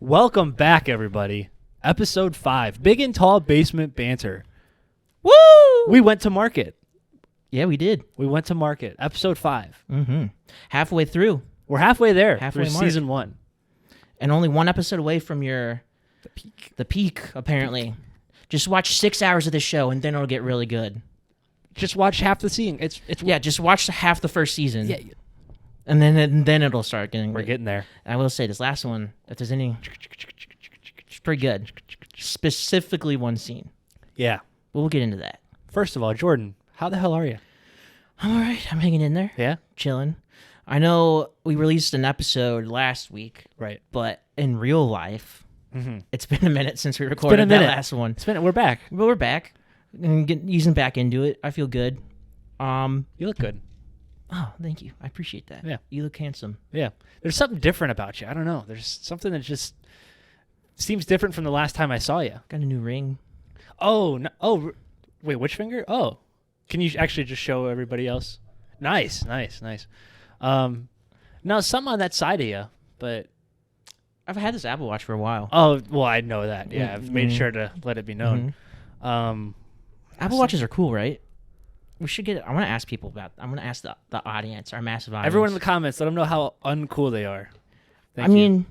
Welcome back, everybody. Episode 5, Big and Tall Basement Banter. Woo! We went to market. Yeah, we did. We went to market. Episode 5. Mm-hmm. Halfway through. We're halfway there. Halfway through mark. season 1. And only one episode away from your... The peak, apparently. Just watch 6 hours of the show, and then it'll get really good. Just watch half the season. It's Yeah, just watch half the first season. Yeah. And then it'll start getting We're good. getting there. I will say, this last one, if there's any... It's pretty good. Specifically one scene. Yeah. But we'll get into that. First of all, Jordan, how the hell are you? I'm all right. I'm hanging in there. Yeah? Chilling. I know we released an episode last week, Right. but in real life... Mm-hmm. It's been a minute since we recorded that last one. We're back. But we're back. And easing back into it. I feel good. You look good. Oh, thank you. I appreciate that. Yeah. You look handsome. Yeah. There's something different about you. I don't know. There's something that just seems different from the last time I saw you. Got a new ring. Oh, no. Oh, wait, which finger? Oh. Can you actually just show everybody else? Nice. No, something on that side of you, but... I've had this Apple Watch for a while. Oh, well, I know that. Yeah, I've made Mhm. sure to let it be known. Apple Watches are cool, right? We should get... I want to ask people about... I'm going to ask the audience, our massive audience. Everyone in the comments, let them know how uncool they are. Thank I you. mean,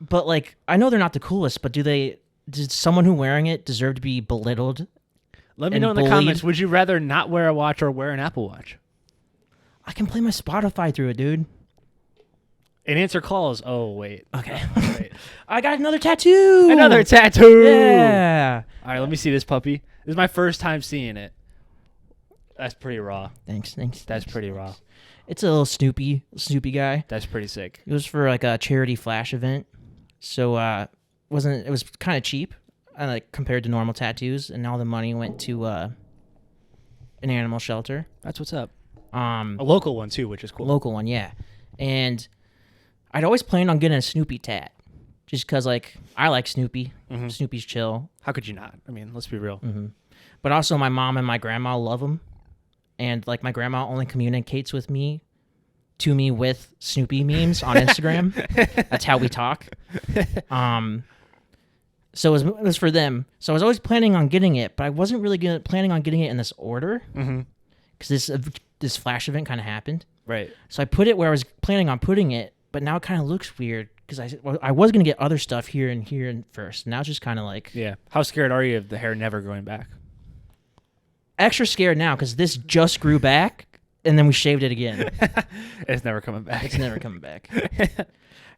but like, I know they're not the coolest, but does someone who wearing it deserve to be belittled? Let me and know in the bullied? comments, would you rather not wear a watch or wear an Apple Watch? I can play my Spotify through it, dude. And answer calls. Oh, wait. Okay. Wait. I got another tattoo. Another tattoo. Yeah. All right, let me see this puppy. This is my first time seeing it. That's pretty raw. Thanks. That's pretty raw. It's a little Snoopy guy. That's pretty sick. It was for like a charity flash event, so it was kind of cheap, like compared to normal tattoos, and all the money went to an animal shelter, That's what's up. a A local one, too, which is cool. local one, yeah. And I'd always planned on getting a Snoopy tat, just because like I like Snoopy. Mhm. Snoopy's chill, How could you not? I mean, let's be real. but also my mom and my grandma love him, and like my grandma only communicates with me with Snoopy memes on Instagram. That's how we talk. So it was for them. So I was always planning on getting it, but I wasn't really planning on getting it in this order because this flash event kind of happened. Right. So I put it where I was planning on putting it, but now it kind of looks weird because I was going to get other stuff here and first. Now it's just kind of like... Yeah. How scared are you of the hair never growing back? Extra scared now because this just grew back, and then we shaved it again. It's never coming back. It's never coming back.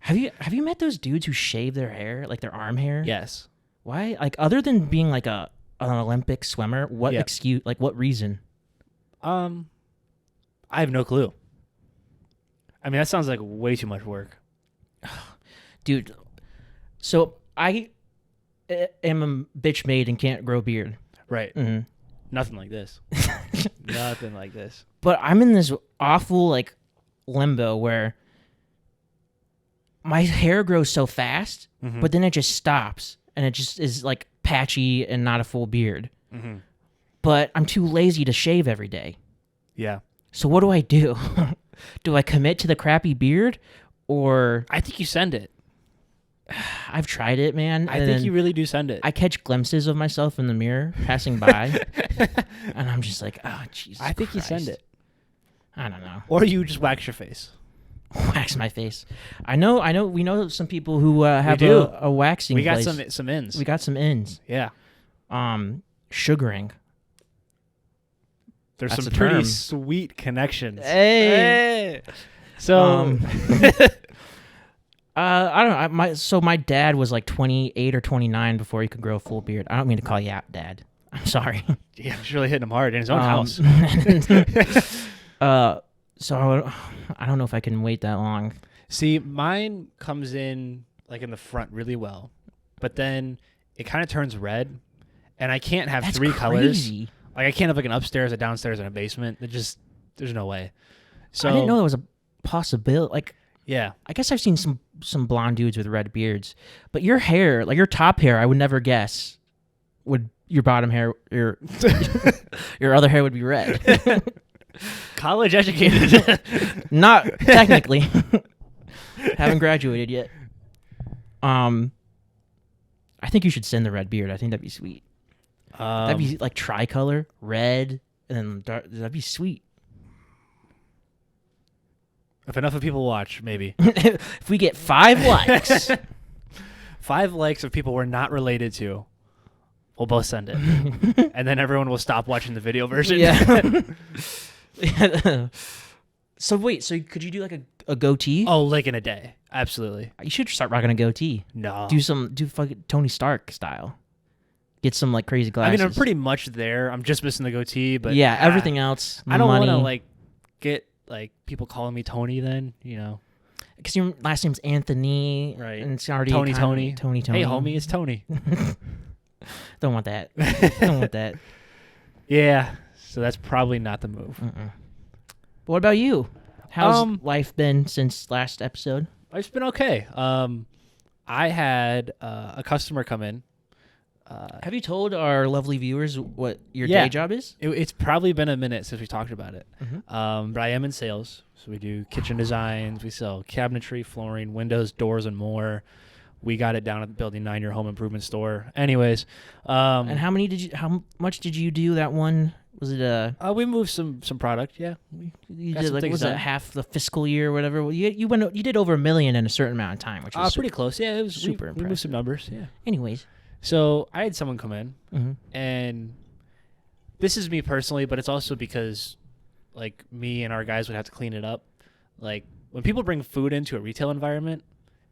Have you met those dudes who shave their hair, like their arm hair? Yes. Why? Like, other than being like an Olympic swimmer, what Yeah. excuse? Like, what reason? I have no clue. I mean, that sounds like way too much work. Dude, so I am a bitch made and can't grow beard. Right. Mm-hmm. Nothing like this. Nothing like this. But I'm in this awful, like, limbo where my hair grows so fast, but then it just stops, and it just is, like, patchy and not a full beard. Mm-hmm. But I'm too lazy to shave every day. Yeah. So what do I do? Do I commit to the crappy beard, or... I think you send it. I've tried it, man. I think you really do send it. I catch glimpses of myself in the mirror passing by, and I'm just like, oh, Jesus I think Christ. you send it. I don't know. Or you just wax your face. Wax my face. I know. We know some people who have do. a waxing We got place. some ends. We got some ends. Yeah. Sugaring. There's That's some a pretty term. sweet connections. Hey. So... I don't know. My dad was like 28 or 29 before he could grow a full beard. I don't mean to call you out, Dad. I'm sorry. yeah, he's really hitting him hard in his own house. So I don't know if I can wait that long. See, mine comes in like in the front really well, but then it kind of turns red, and I can't have That's three colors. crazy. Like I can't have like an upstairs, a downstairs, and a basement. There's no way. So I didn't know that was a possibility. Like, yeah, I guess I've seen some blonde dudes with red beards, but your hair, like your top hair, I would never guess would your bottom hair, your other hair would be red. college educated. Not technically. Haven't graduated yet. I think you should send the red beard. I think that'd be sweet. That'd be like tricolor, red, and then dark. That'd be sweet. If enough of people watch, maybe. If we get 5 likes. 5 likes of people we're not related to, we'll both send it. And then everyone will stop watching the video version. Yeah. So could you do like a goatee? Oh, like in a day. Absolutely. You should start rocking a goatee. No. Do fucking Tony Stark style. Get some like crazy glasses. I mean, I'm pretty much there. I'm just missing the goatee, but yeah, everything else. I don't want to money. like get like people calling me Tony then, you know. Because your last name's Anthony, Right. And it's already Tony. Hey, homie, it's Tony. Don't want that. Don't want that. Yeah. So that's probably not the move. But what about you? How's life been since last episode? It's been okay. I had a customer come in. Have you told our lovely viewers what your day job is? It's probably been a minute since we talked about it. But I am in sales. So we do kitchen designs. We sell cabinetry, flooring, windows, doors, and more. We got it down at the Building 9, your home improvement store. Anyways. And how much did you do that one? Was it we moved some product, yeah. You did like was it half the fiscal year or whatever? Well, you did over $1 million in a certain amount of time, which was pretty close. Yeah, it was super impressive. We moved some numbers, yeah. Anyways. So I had someone come in, and this is me personally, but it's also because, like, me and our guys would have to clean it up. Like, when people bring food into a retail environment,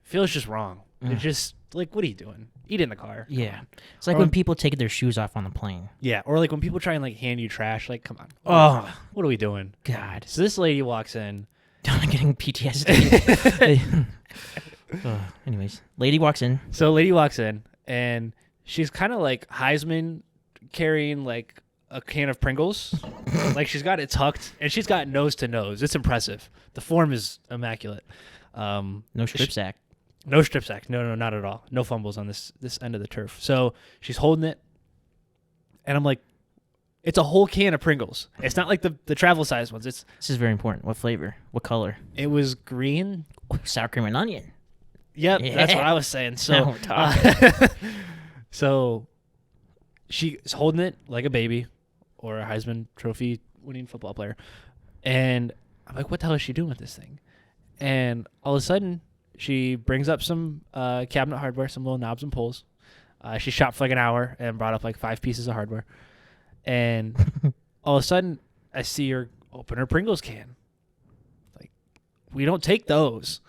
it feels just wrong. It's just, like, what are you doing? Eat in the car. Yeah. It's like when people take their shoes off on the plane. Yeah, or, like, when people try and, like, hand you trash, like, come on. Oh. What are we doing? God. So this lady walks in. I'm getting PTSD. Anyways, lady walks in. So lady walks in, and she's kind of like Heisman carrying like a can of Pringles. Like she's got it tucked, and she's got nose to nose. It's impressive. The form is immaculate. No strip sack. No strip sack. No, not at all. No fumbles on this end of the turf. So she's holding it, and I'm like, it's a whole can of Pringles. It's not like the travel size ones. This is very important. What flavor? What color? It was green. Sour cream and onion. Yep, yeah. That's what I was saying. So now we're talking. So she's holding it like a baby or a Heisman Trophy winning football player. And I'm like, what the hell is she doing with this thing? And all of a sudden, she brings up some cabinet hardware, some little knobs and pulls. She shopped for like an hour and brought up like 5 pieces of hardware. And all of a sudden, I see her open her Pringles can. Like, we don't take those.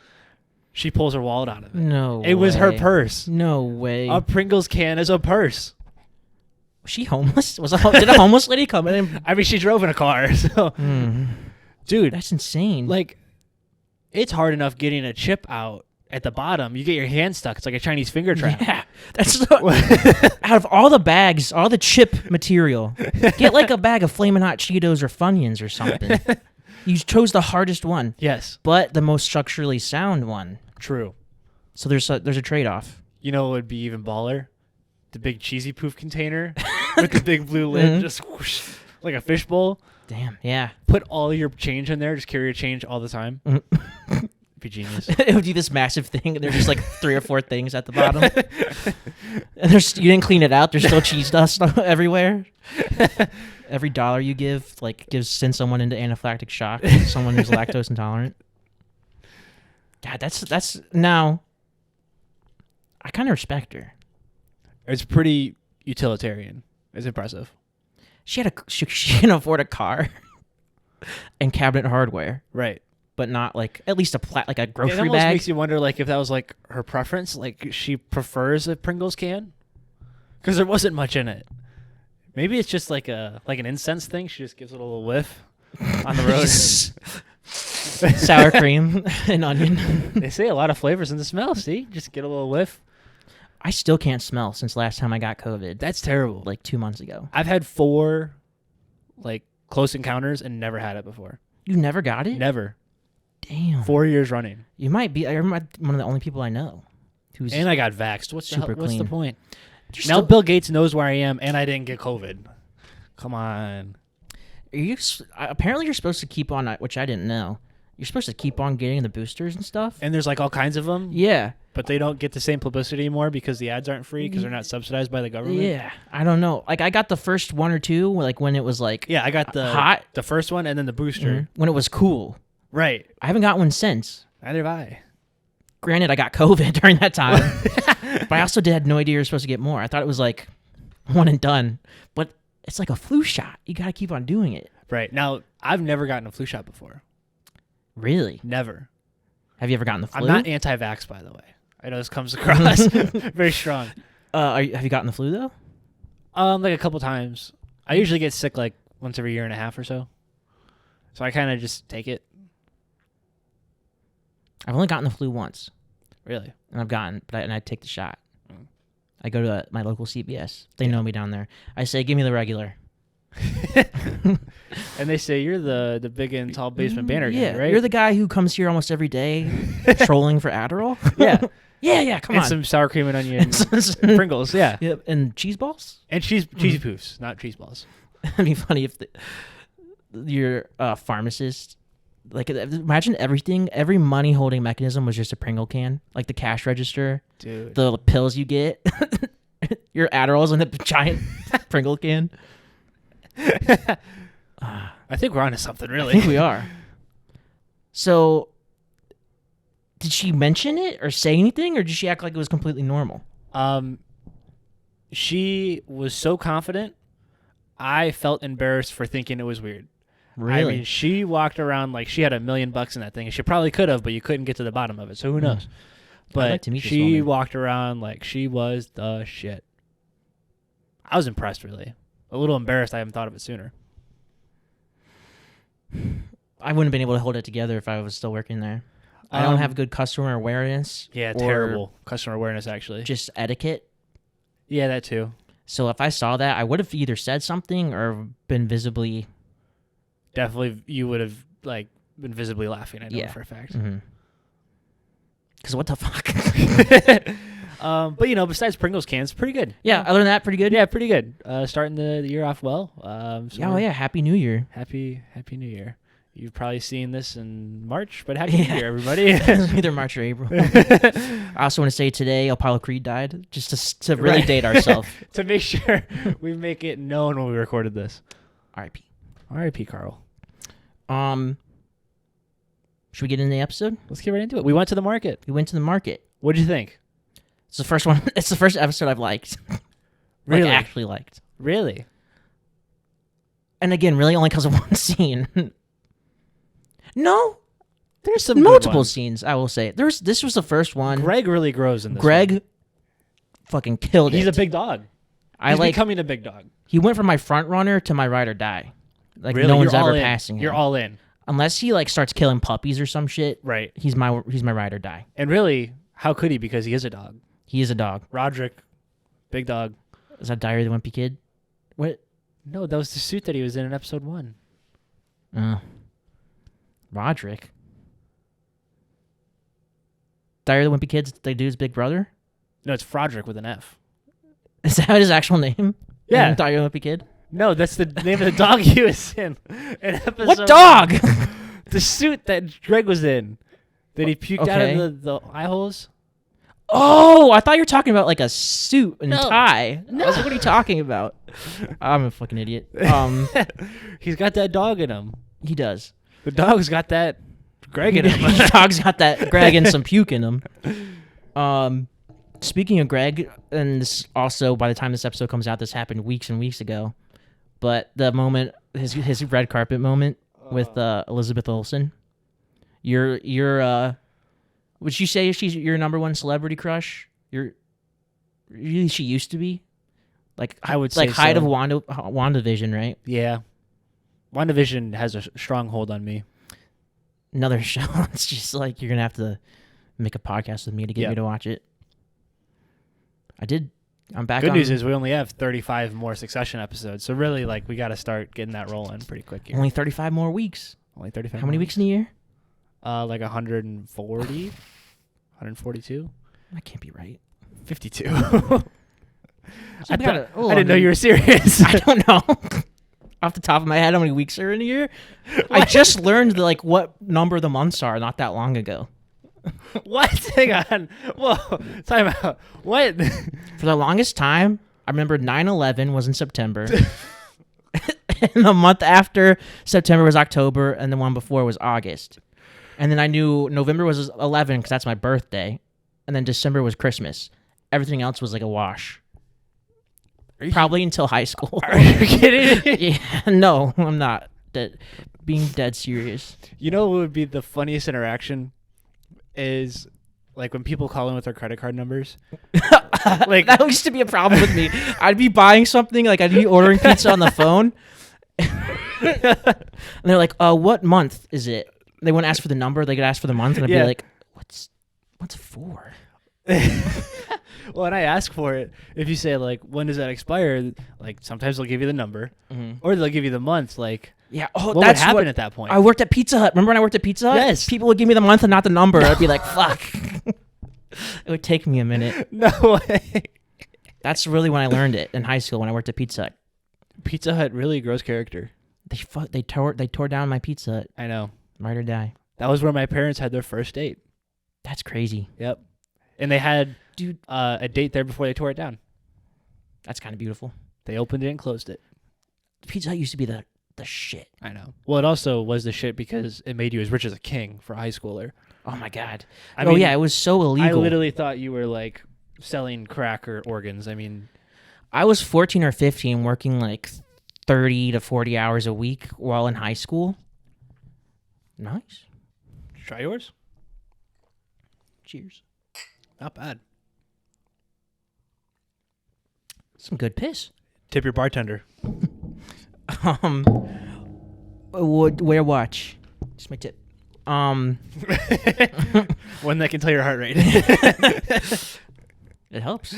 She pulls her wallet out of it. No It was her purse. No way. A Pringles can is a purse. Was she homeless? Did a homeless lady come in? I mean, she drove in a car. So, dude, that's insane. Like, it's hard enough getting a chip out at the bottom. You get your hand stuck. It's like a Chinese finger trap. Yeah. That's out of all the bags, all the chip material, get like a bag of Flamin' Hot Cheetos or Funyuns or something. You chose the hardest one. Yes. But the most structurally sound one. True. So there's a trade-off. You know what would be even baller? The big cheesy poof container with the big blue lid, just whoosh, like a fishbowl. Damn, yeah. Put all your change in there. Just carry your change all the time. Be genius. It would be this massive thing, and there's just like 3 or 4 things at the bottom. And you didn't clean it out. There's still cheese dust everywhere. Every dollar you give, sends someone into anaphylactic shock. Someone who's lactose intolerant. God, that's now. I kind of respect her. It's pretty utilitarian. It's impressive. She can afford a car and cabinet hardware, right? But not like at least like a grocery bag. It almost makes you wonder, like, if that was like her preference, like she prefers a Pringles can, because there wasn't much in it. Maybe it's just like an incense thing. She just gives it a little whiff on the road. Sour cream and onion. They say a lot of flavors in the smell. See, just get a little whiff. I still can't smell since last time I got COVID. That's terrible. Like 2 months ago. I've had 4 like close encounters and never had it before. You never got it? Never. Damn. 4 years running. You might be. I'm one of the only people I know who's. And I got vaxxed. What's the point? Now Bill Gates knows where I am, and I didn't get COVID. Come on. Apparently, you're supposed to keep on, which I didn't know. you're supposed to keep on getting the boosters and stuff. And there's like all kinds of them. Yeah. But they don't get the same publicity anymore because the ads aren't free because they're not subsidized by the government. Yeah. I don't know. Like I got the first one or two, like when it was like Yeah, I got the first one and then the booster. when it was cool. Right. I haven't got one since. Neither have I. Granted, I got COVID during that time, but I also had no idea you were supposed to get more. I thought it was like one and done, but it's like a flu shot. You got to keep on doing it. Right. Now, I've never gotten a flu shot before. Really? Never. Have you ever gotten the flu? I'm not anti-vax, by the way. I know this comes across very strong. Have you gotten the flu though? Like a couple times. I usually get sick like once every year and a half or so. So I kind of just take it. I've only gotten the flu once. Really? And I take the shot. I go to my local CVS. They know me down there. I say, give me the regular. And they say, you're the big and tall basement banner guy, right? You're the guy who comes here almost every day trolling for Adderall? Yeah. Yeah, come on. And some sour cream and onion Pringles, yeah. Yep, and cheese balls? And cheesy poofs, not cheese balls. It'd be funny if your pharmacist, like, imagine every money holding mechanism was just a Pringle can, like the cash register, dude. The pills you get, your Adderall's in a giant Pringle can. I think we're onto something, really. I think we are. So, did she mention it or say anything, or did she act like it was completely normal? She was so confident, I felt embarrassed for thinking it was weird. Really? I mean, she walked around like she had $1 million in that thing, and she probably could have, but you couldn't get to the bottom of it, so who knows? But I'd like to meet this she woman. walked around like she was the shit. I was impressed, really. A little embarrassed I haven't thought of it sooner. I wouldn't have been able to hold it together if I was still working there. I don't have good customer awareness. Yeah, or terrible customer awareness, actually. Just etiquette. Yeah, that too. So if I saw that, I would have either said something or been visibly... Definitely, you would have like been visibly laughing, I know for a fact. Because what the fuck? But, you know, besides Pringles cans, pretty good. Yeah, other than that, pretty good? Yeah, pretty good. Starting the year off well. Happy New Year. Happy New Year. You've probably seen this in March, but Happy New Year, everybody. Either March or April. I also want to say today Apollo Creed died, just to really date ourselves. To make sure we make it known when we recorded this. R.I.P. R.I.P. Carl. Should we get into the episode? Let's get right into it. We went to the market. We went to the market. What did you think? It's the first one. It's the first episode I've liked. Really? Like, actually liked. Really? And again, really only because of one scene. No, there's some multiple scenes. I will say this was the first one. Greg really grows in this. Greg fucking killed it. He's a big dog. He's becoming a big dog. He went from my front runner to my ride or die. Like really? No one's ever passing him. You're all in. Unless he like starts killing puppies or some shit. Right. He's my ride or die. And really, how could he? Because he is a dog. He is a dog. Roderick, big dog. Is that Diary of the Wimpy Kid? What? No, that was the suit that he was in episode 1. Roderick. Diary of the Wimpy Kid's the dude's big brother? No, it's Froderick with an F. Is that his actual name? Yeah. Diary of the Wimpy Kid? No, that's the name of the dog he was in. What dog? The suit that Greg was in. That he puked out of the eye holes. Oh, I thought you were talking about like a suit and No. tie. No. I was like, what are you talking about? I'm a fucking idiot. He's got that dog in him. He does. The dog's got that Greg in him. The dog's got that Greg and some puke in him. Speaking of Greg, and this also, by the time this episode comes out, this happened weeks and weeks ago. But the moment, his red carpet moment with Elizabeth Olsen, would you say she's your number one celebrity crush? She used to be, like I would say like height so. of WandaVision, right? Yeah, WandaVision has a strong hold on me. Another show. It's just like you're gonna have to make a podcast with me to get me to watch it. I did. I'm back. Good news is we only have 35 more Succession episodes, so really, like, we got to start getting that rolling pretty quick here. Only 35 more weeks. Only 35. How many weeks in a year? Like 140, 142. That can't be right. 52. I I didn't know you were serious. I don't know. off the top of my head how many weeks are in a year. I just learned like what number the months are not that long ago. What? Hang on. Whoa. Time out. What? For the longest time, I remember 9/11 was in September. And the month after September was October, and the one before was August. And then I knew November was 11 because that's my birthday, and then December was Christmas. Everything else was like a wash. Probably until high school. Are you kidding? Yeah, no, I'm not. Being dead serious. You know what would be the funniest interaction is like when people call in with their credit card numbers. Like that used to be a problem with me. I'd be buying something, like I'd be ordering pizza on the phone, and they're like, "What month is it?" They wouldn't ask for the number; they could ask for the month, and I'd be like, "What's it for?" Well, and I ask for it. If you say like, "When does that expire?" Like sometimes they'll give you the number, or they'll give you the month. Like, yeah, what would happen at that point? I worked at Pizza Hut. Remember when I worked at Pizza Hut? Yes. People would give me the month and not the number. I'd be like, "Fuck." It would take me a minute. No way. That's really when I learned it in high school when I worked at Pizza Hut. Pizza Hut really grows character. They tore down my Pizza Hut. I know. Ride or die. That was where my parents had their first date. That's crazy. Yep. And they had a date there before they tore it down. That's kind of beautiful. They opened it and closed it. Pizza Hut used to be the shit. I know. Well, it also was the shit because it made you as rich as a king for a high schooler. Oh my god. I mean, yeah, it was so illegal. I literally thought you were like selling crack or organs. I mean, I was 14 or 15 working like 30 to 40 hours a week while in high school. Nice. Try yours. Cheers. Not bad. Some good piss. Tip your bartender. Wear watch. Just my tip. One that can tell your heart rate. It helps.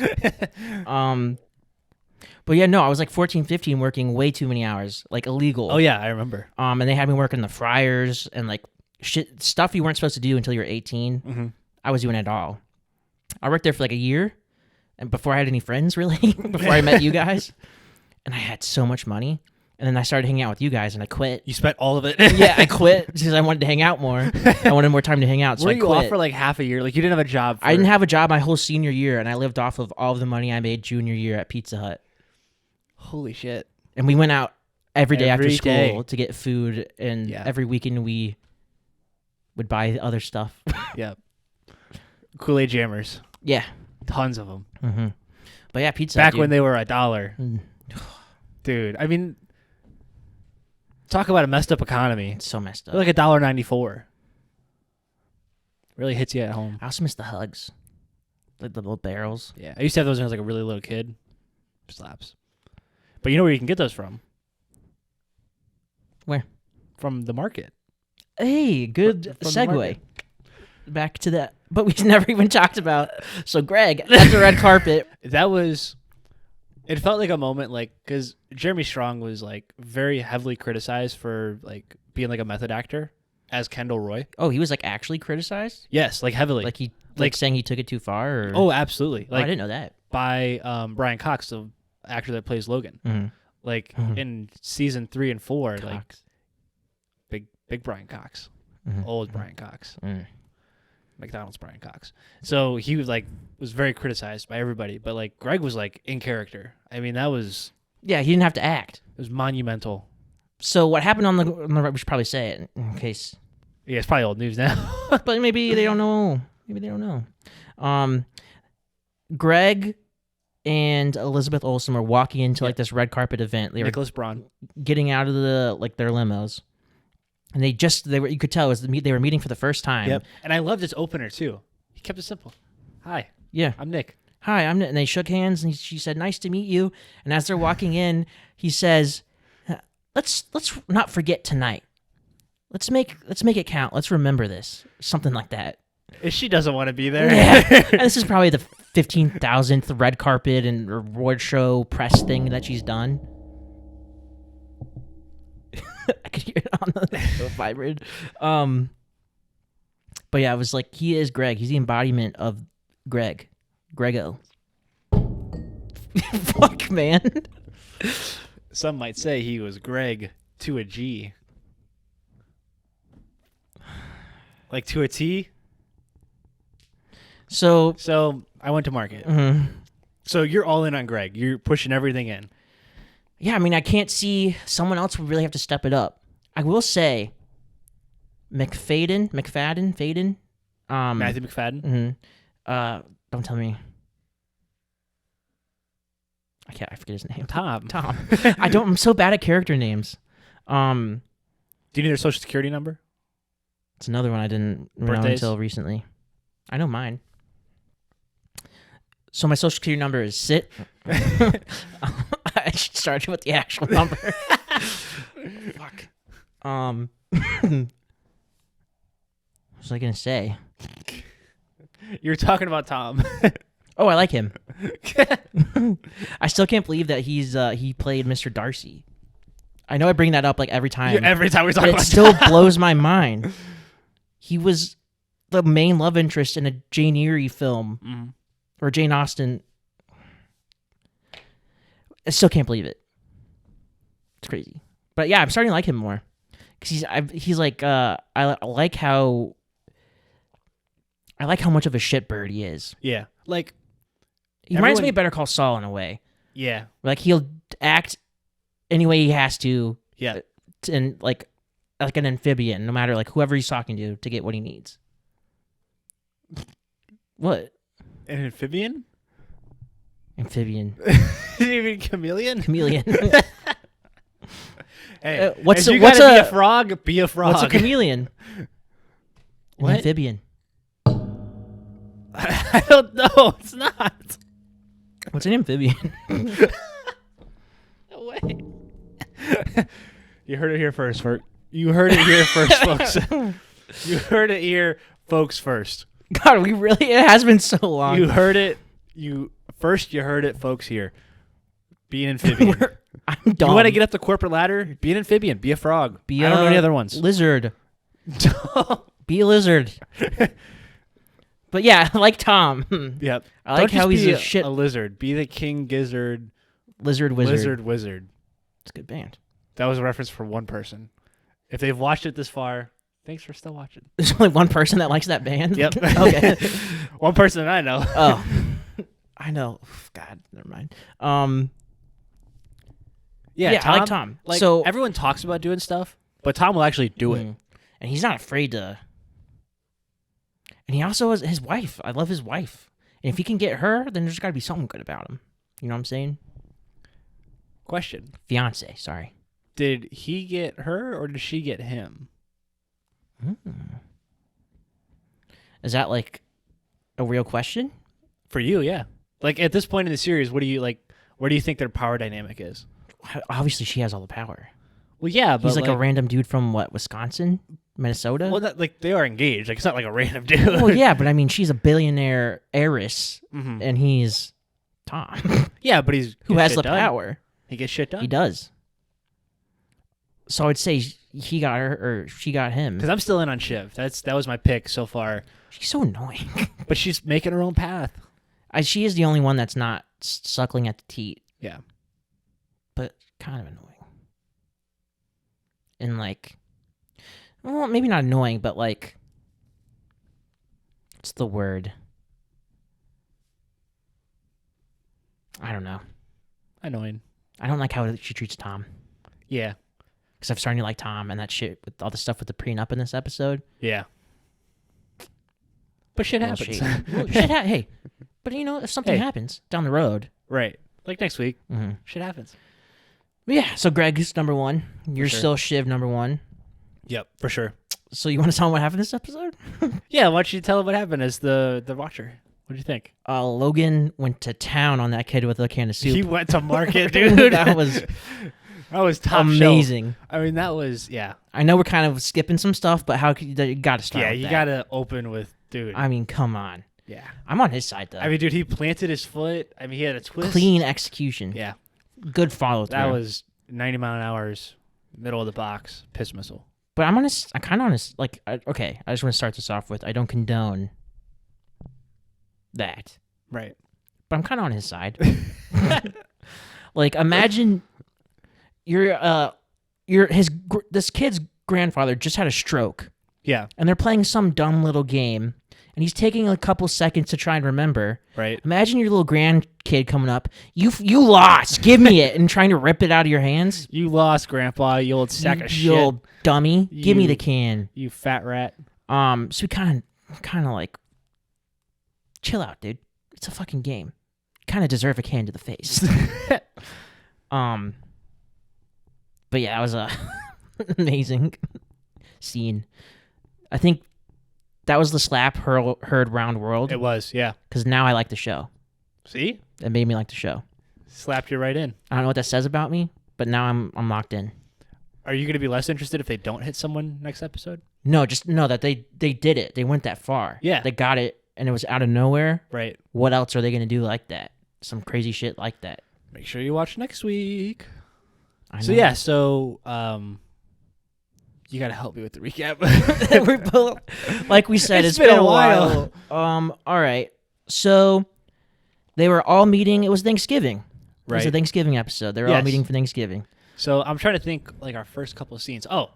But yeah, no, I was like 14, 15 working way too many hours, like illegal. Oh yeah, I remember. And they had me working the fryers and like shit stuff you weren't supposed to do until you were 18. Mm-hmm. I was doing it all. I worked there for like a year, and before I had any friends, really, before I met you guys, and I had so much money. And then I started hanging out with you guys, and I quit. You spent all of it. Yeah, I quit because I wanted to hang out more. I wanted more time to hang out, so Were I you quit. off for like half a year? Like you didn't have a job. I didn't have a job my whole senior year, and I lived off of all of the money I made junior year at Pizza Hut. Holy shit! And we went out every day after Every school day. to get food, and Yeah. every weekend we would buy other stuff. Yep. Kool-Aid jammers, Yeah. tons of them. Mm-hmm. But yeah, Pizza Back Hut, when they were $1, Mm. dude. I mean, talk about a messed up economy. It's so messed up. They're like $1.94. Really hits you at home. I also miss the hugs, like the little barrels. Yeah, I used to have those when I was like a really little kid. Slaps. But you know where you can get those from? Where? From the market. Hey, good From the segue. market. Back to that, but we never even talked about. So, Greg, that's the red carpet. That was. It felt like a moment, like, because Jeremy Strong was like very heavily criticized for like being like a method actor as Kendall Roy. Oh, he was like actually criticized, Yes, like heavily. like he Like- saying he took it too far. Or? Oh, absolutely. Oh, I Like didn't know that. by Brian Cox, the actor that plays Logan. Mm-hmm. Like in season 3 and 4, like big Brian Cox, old Brian Cox, McDonald's Brian Cox. So he was very criticized by everybody, but like Greg was like in character. I mean, that was Yeah, he didn't have to act. it was monumental. So what happened on the we should probably say it in case, Yeah, it's probably old news now. but maybe they don't know. Greg and Elizabeth Olsen were walking into like this red carpet event. They were Nicholas Braun. getting out of their limos, and they were you could tell it was they were meeting for the first time. Yep. And I loved his opener too. He kept it simple. Hi, Yeah. I'm Nick. Hi, I'm Nick. And they shook hands, and she said, "Nice to meet you." And as they're walking in, he says, "Let's not forget tonight. Let's make it count. Let's remember this." Something like that. She doesn't want to be there. Yeah. And this is probably the 15,000th red carpet and award show press thing that she's done. I could hear it on the vibrate. But yeah, it was like he is Greg. He's the embodiment of Greg. Grego. Fuck, man. Some might say he was Greg to a G. Like to a T. So I went to market. mhm. So you're all in on Greg. You're pushing everything in. Yeah, I mean, I can't see someone else would really have to step it up. I will say, McFadden. Matthew McFadden. Don't tell me. I forget his name. Tom. I'm so bad at character names. Do you need their social security number? It's another one I didn't know Birthdays? until recently. I know mine. So my social security number is sit. I should start with the actual number. Fuck. What was I gonna say? You were talking about Tom. Oh, I like him. I still can't believe that he played Mr. Darcy. I know I bring that up like every time. Every time we talk but about it still Tom. blows my mind. He was the main love interest in a Jane Eyre film or Jane Austen. I still can't believe it. It's crazy, but yeah, I'm starting to like him more because he's like I like how much of a shitbird he is. Yeah. Like he reminds me of Better Call Saul in a way. Yeah. Like he'll act any way he has to. Yeah. And like an amphibian, no matter like whoever he's talking to get what he needs. What? An amphibian? Amphibian. You mean chameleon? Chameleon. Hey, what's if you what's gotta be a frog? Be a frog. What's a chameleon? What? An amphibian. I don't know. It's not. What's an amphibian? No way. You heard it here first, You heard it here first, folks. You heard it here, folks, first. God, it has been so long. You heard it. You heard it, folks, here. Be an amphibian. I'm dumb. You want to get up the corporate ladder? Be an amphibian. Be a frog. I don't know any other ones. Lizard. Be a lizard. But yeah, like Tom. Yep. I like how he's a shit a lizard. Be the king gizzard. Lizard wizard. Lizard wizard. It's a good band. That was a reference for one person. If they've watched it this far, thanks for still watching. There's only one person that likes that band? Yep. Okay. One person that I know. Oh. I know. God, never mind. Yeah, I like Tom. Like, so everyone talks about doing stuff, but Tom will actually do it. And he's not afraid to. And he also has his wife. I love his wife. And if he can get her, then there's got to be something good about him. You know what I'm saying? Question. Fiance, sorry. Did he get her or did she get him? Is that like a real question? For you, yeah. Like at this point in the series, what do you like? Where do you think their power dynamic is? Obviously, she has all the power. Well, yeah, but he's like a random dude from what, Wisconsin, Minnesota? Well, like they are engaged. Like it's not like a random dude. Well, yeah, but I mean, she's a billionaire heiress, and he's Tom. Yeah, but who has the power. He gets shit done. He does. So I'd say he got her or she got him. Because I'm still in on Shiv. That was my pick so far. She's so annoying. But she's making her own path. She is the only one that's not suckling at the teat. Yeah. But kind of annoying. And like, well, maybe not annoying, but like, what's the word? I don't know. Annoying. I don't like how she treats Tom. Yeah. Because I'm starting to like Tom and that shit with all the stuff with the prenup in this episode. Yeah. But shit happens. Well, hey, but you know, if something happens down the road. Right. Like next week. Shit happens. But yeah, so Greg's number one. You're sure. still Shiv number one. Yep, for sure. So you want to tell him what happened this episode? Yeah, why don't you tell him what happened as the watcher? What do you think? Logan went to town on that kid with a can of soup. He went to market, dude. That was top amazing. Shelf. I mean, that was, yeah. I know we're kind of skipping some stuff, but you got to start with you that. got to open with, dude. I mean, come on. Yeah. I'm on his side, though. I mean, dude, he planted his foot. I mean, he had a twist. Clean execution. Yeah. Good follow-through. That was 90 mile an hour's middle of the box piss missile. But I'm kind of honest. Like, okay, I just want to start this off with, I don't condone that. Right. But I'm kind of on his side. Like, imagine this kid's grandfather just had a stroke, Yeah. and they're playing some dumb little game, and he's taking a couple seconds to try and remember. Right. Imagine your little grandkid coming up. You lost. Give me it, and trying to rip it out of your hands. You lost, Grandpa. You old sack of You shit. old dummy. Give me the can. You fat rat. So we kind of like, chill out, dude. It's a fucking game. You kind of deserve a can to the face. But yeah, it was a amazing scene. I think that was the slap heard round world. It was, yeah. Because now I like the show. See? It made me like the show. Slapped you right in. I don't know what that says about me, but now I'm locked in. Are you going to be less interested if they don't hit someone next episode? No, just know that they did it. They went that far. Yeah. They got it, and it was out of nowhere. Right. What else are they going to do like that? Some crazy shit like that. Make sure you watch next week. I know. So, yeah. So, you got to help me with the recap. We're both, like we said, It's it's been been a a while. All right. So they were all meeting. It was Thanksgiving. It was a Right. Thanksgiving episode. They were all Yes. meeting for Thanksgiving. So, I'm trying to think, like, our first couple of scenes. Oh,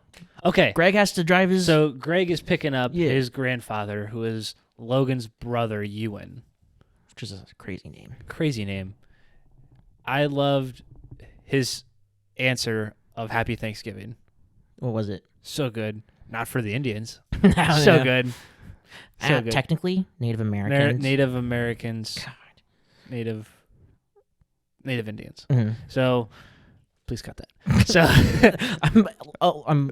okay. Greg has to drive his. So, Greg is picking up Yeah. his grandfather, who is Logan's brother, Ewan. Which is a crazy name. Crazy name. I loved his answer of Happy Thanksgiving. What was it? So good. Not for the Indians. I don't So know. good. So good. Technically, Native Americans. Native Americans. God. Native Indians. Mhm. So, please cut that. So, I'm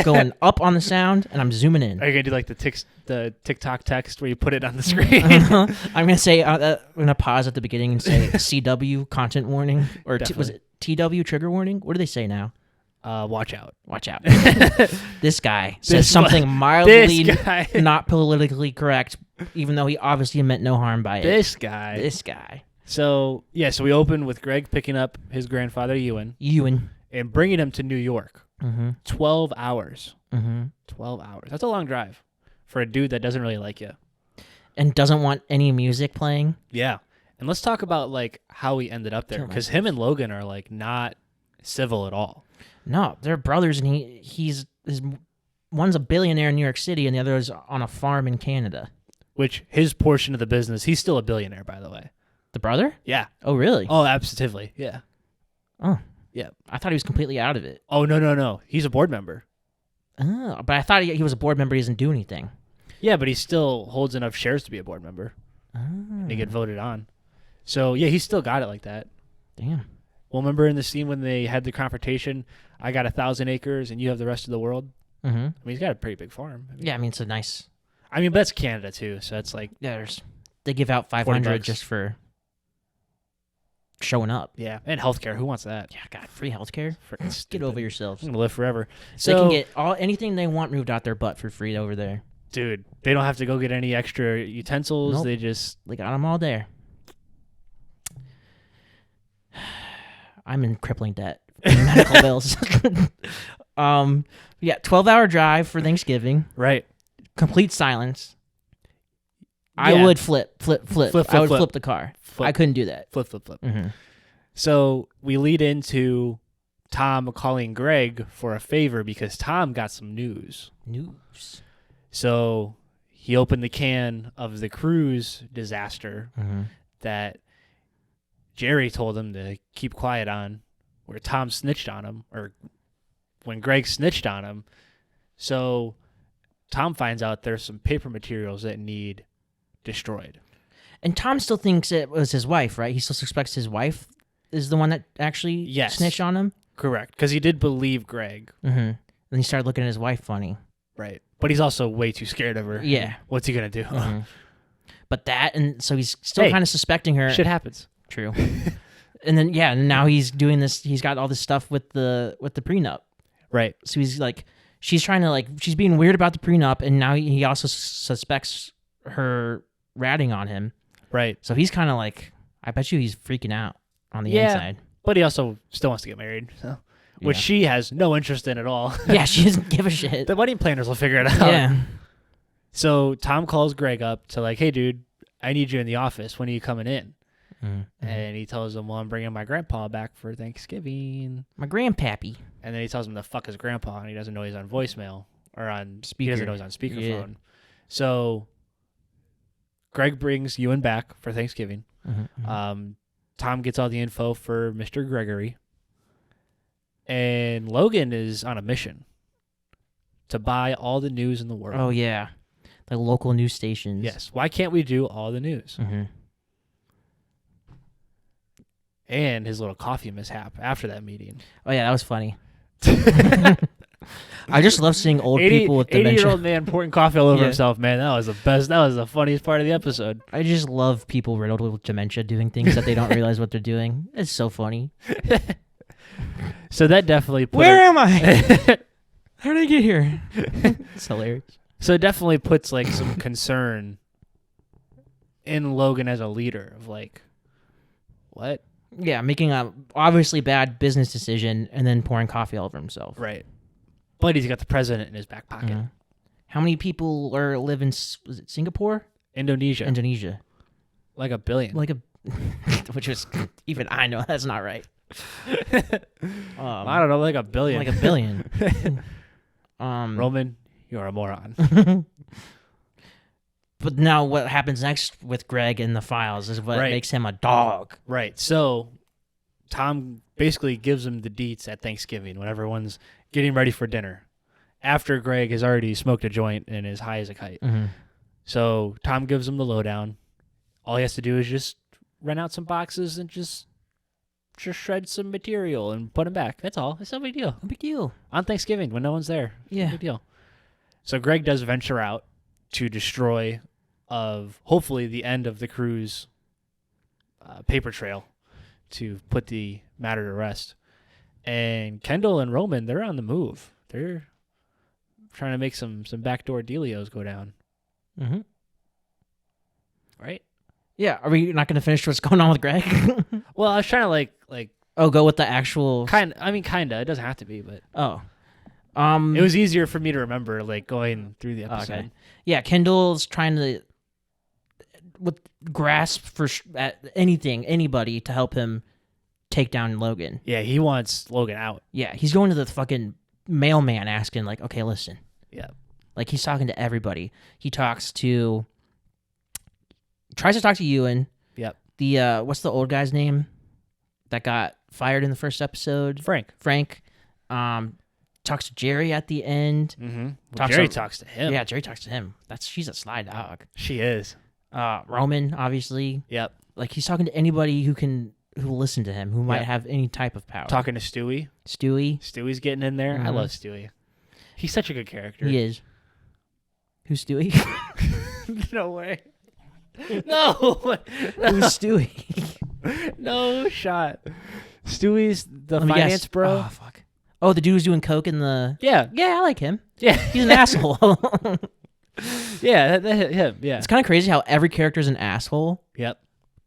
going up on the sound and I'm zooming in. are you gonna do like the TikTok text where you put it on the screen? I'm gonna say I'm gonna pause at the beginning and say CW content warning, or was it TW trigger warning? What do they say now? Watch out. Watch out. This guy says This something This mildly guy. not politically correct, even though he obviously meant no harm by it. This guy. This guy. So we open with Greg picking up his grandfather Ewan Ewan. and bringing him to New York. Mm-hmm. 12 hours. Mm-hmm. 12 hours. That's a long drive for a dude that doesn't really like you. And doesn't want any music playing. Yeah. And let's talk about like how he ended up there, Kill because him and Logan are like not civil at all. No, they're brothers, and he's one's a billionaire in New York City, and the other is on a farm in Canada. Which his portion of the business, he's still a billionaire, by the way. The brother? Yeah. Oh, really? Oh, absolutely. Yeah. Oh, Yeah. I thought he was completely out of it. Oh, no. He's a board member. Oh, but I thought he was a board member. He doesn't do anything. Yeah, but he still holds enough shares to be a board member. Oh, And he get voted on. So, yeah, he's still got it like that. damn. Well, remember in the scene when they had the confrontation, I got 1,000 acres and you have the rest of the world? Mm-hmm. I mean, he's got a pretty big farm. Yeah, I mean, it's a nice. I mean, but that's Canada, too. So it's like, Yeah, they give out 500 $40 just for showing up. yeah. And healthcare. Who wants that? Yeah, God, free healthcare. Freaking Get stupid. over yourselves. I'm going to live forever. They can get anything they want moved out their butt for free over there. Dude, they don't have to go get any extra utensils. Nope. They just... They got them all there. I'm in crippling debt for medical bills. Yeah, 12-hour drive for Thanksgiving. Right. Complete silence. I Yeah. would flip. I would flip. flip the car. Flip. I couldn't do that. Flip. Mm-hmm. So we lead into Tom calling Greg for a favor because Tom got some news. News. So he opened the can of the cruise disaster Mm-hmm. that Jerry told him to keep quiet on, where Tom snitched on him, or when Greg snitched on him. So Tom finds out there's some paper materials that need destroyed. And Tom still thinks it was his wife, right? He still suspects his wife is the one that actually Yes. snitched on him. Correct, because he did believe Greg. Mm-hmm. And he started looking at his wife funny. Right. But he's also way too scared of her. Yeah. What's he going to do? Mm-hmm. But that, and so he's still Hey, kind of suspecting her. Shit happens. True. And then and now he's doing this. He's got all this stuff with the prenup. Right. So he's like, she's trying to she's being weird about the prenup, and now he also suspects her ratting on him. Right. So he's kind of like, I bet you he's freaking out on the Yeah. inside. But he also still wants to get married, so. Which Yeah. she has no interest in at all. Yeah, she doesn't give a shit. The wedding planners will figure it out. Yeah. So Tom calls Greg up to like, hey, dude, I need you in the office. When are you coming in? Mm-hmm. And he tells him, well, I'm bringing my grandpa back for Thanksgiving. My grandpappy. And then he tells him to fuck his grandpa, and he doesn't know he's on voicemail or on Speaker. He doesn't know he's on speakerphone. Yeah. So Greg brings Ewan back for Thanksgiving. Mm-hmm. Tom gets all the info for Mr. Gregory. And Logan is on a mission to buy all the news in the world. Oh, yeah. The local news stations. Yes. Why can't we do all the news? Mm-hmm. And his little coffee mishap after that meeting. Oh, yeah, that was funny. I just love seeing old people with dementia. 80-year-old man pouring coffee all over himself, man. That was the best. That was the funniest part of the episode. I just love people riddled with dementia doing things that they don't realize what they're doing. It's so funny. So that definitely put Where am I? How did I get here? It's hilarious. So it definitely puts like some concern in Logan as a leader of like, what? Yeah, making a obviously bad business decision and then pouring coffee all over himself. Right. But he's got the president in his back pocket. Mm-hmm. How many people live in, was it Singapore? Indonesia. Like a billion. Which is, even I know that's not right. I don't know, like a billion. Like a billion. Roman, you're a moron. But now what happens next with Greg in the files is what makes him a dog. Right. So Tom basically gives him the deets at Thanksgiving when everyone's getting ready for dinner after Greg has already smoked a joint and is high as a kite. Mm-hmm. So Tom gives him the lowdown. All he has to do is just rent out some boxes and just shred some material and put them back. That's all. It's no big deal. No big deal. On Thanksgiving when no one's there. Yeah. No big deal. So Greg does venture out to destroy hopefully the end of the crew's paper trail to put the matter to rest. And Kendall and Roman, they're on the move. They're trying to make some backdoor dealios go down. Mm-hmm. Right? Yeah. Are we not going to finish what's going on with Greg? Well, I was trying to like go with the actual... Kinda. It doesn't have to be, but... Oh. It was easier for me to remember, like, going through the episode. Okay. Yeah, Kendall's trying to grasp for anybody to help him take down Logan. Yeah, he wants Logan out. Yeah, he's going to the fucking mailman asking, like, okay, listen. Yeah. Like, he's talking to everybody. He tries to talk to Ewan. Yep. The, what's the old guy's name that got fired in the first episode? Frank. Talks to Jerry at the end. Mm-hmm. Well, Jerry talks to him. Yeah, Jerry talks to him. She's a sly dog. She is. Roman, obviously. Yep. Like, he's talking to anybody who will listen to him, who might have any type of power. Talking to Stewie. Stewie's getting in there. Mm-hmm. I love Stewie. He's such a good character. He is. Who's Stewie? No way. No. Who's Stewie? No shot. Stewie's the Let me finance guess. bro. Oh, fuck. Oh, the dude who's doing coke in the... Yeah. Yeah, I like him. Yeah. He's an asshole. Yeah, him. Yeah. It's kind of crazy how every character's an asshole. Yep.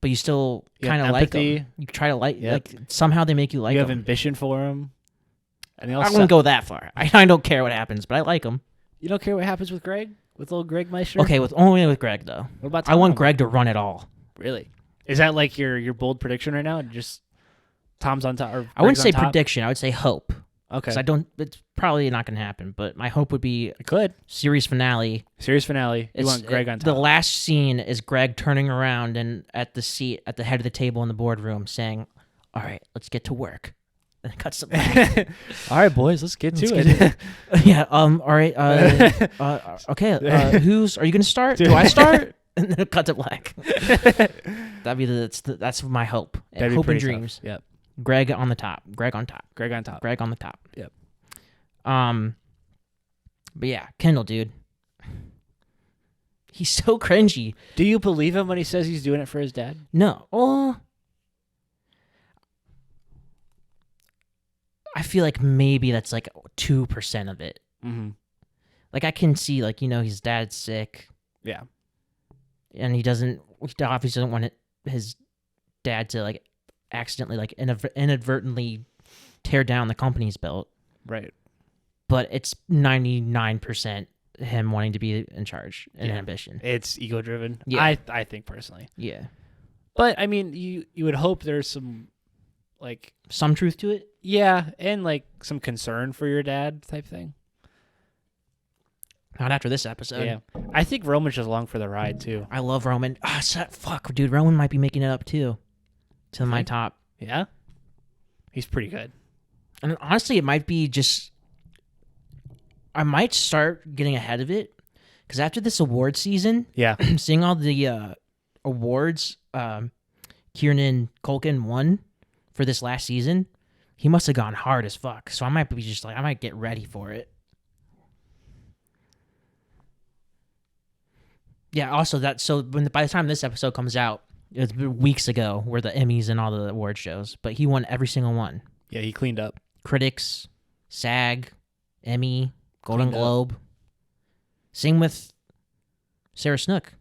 But you still You kind of have like empathy. them. You try to like... Yep. Like, somehow they make you like You have them. ambition for him. And they all I wouldn't go that far. I don't care what happens, but I like him. You don't care what happens with Greg? With little Greg Meister? Okay, only with Greg, though. What about I Tom? want Greg to run it all. Really? Is that like your bold prediction right now? Just Tom's on top? Or I wouldn't Greg's say on top? prediction. I would say hope. Okay. 'Cause it's probably not going to happen, but my hope would be It could. series finale. Series finale. You want Greg on top. The last scene is Greg turning around and at the seat at the head of the table in the boardroom saying, "All right, let's get to work." And it cuts to black. All right, boys, let's get to it. Yeah. All right. Okay. Are you going to start? Do I start? And then it cuts to black. That'd be that's my hope. That'd be Hope and pretty dreams. tough. Yep. Greg on the top. Greg on top. Greg on top. Greg on the top. Yep. But yeah, Kendall, dude. He's so cringy. Do you believe him when he says he's doing it for his dad? No. Oh. I feel like maybe that's like 2% of it. Mm-hmm. Like, I can see, like, his dad's sick. Yeah. And he obviously doesn't want his dad to, like, accidentally, like, inadvertently tear down the company's built. Right. But it's 99% him wanting to be in charge and ambition. It's ego driven. Yeah. I think personally. Yeah. But I mean, you would hope there's some like Some truth to it. yeah, and like some concern for your dad type thing. Not after this episode. Yeah, I think Roman's just along for the ride too. I love Roman. Fuck, dude. Roman might be making it up too. To my top. Yeah, he's pretty good. And honestly, it might be just. I might start getting ahead of it. Because after this award season, Yeah, seeing all the awards Kieran Culkin won for this last season, he must have gone hard as fuck. So I might be just like, I might get ready for it. Yeah, also by the time this episode comes out, it's weeks ago where the Emmys and all the award shows, but he won every single one. yeah, he cleaned up. Critics, SAG, Emmy, Golden Cleaned up. Globe. Same with Sarah Snook.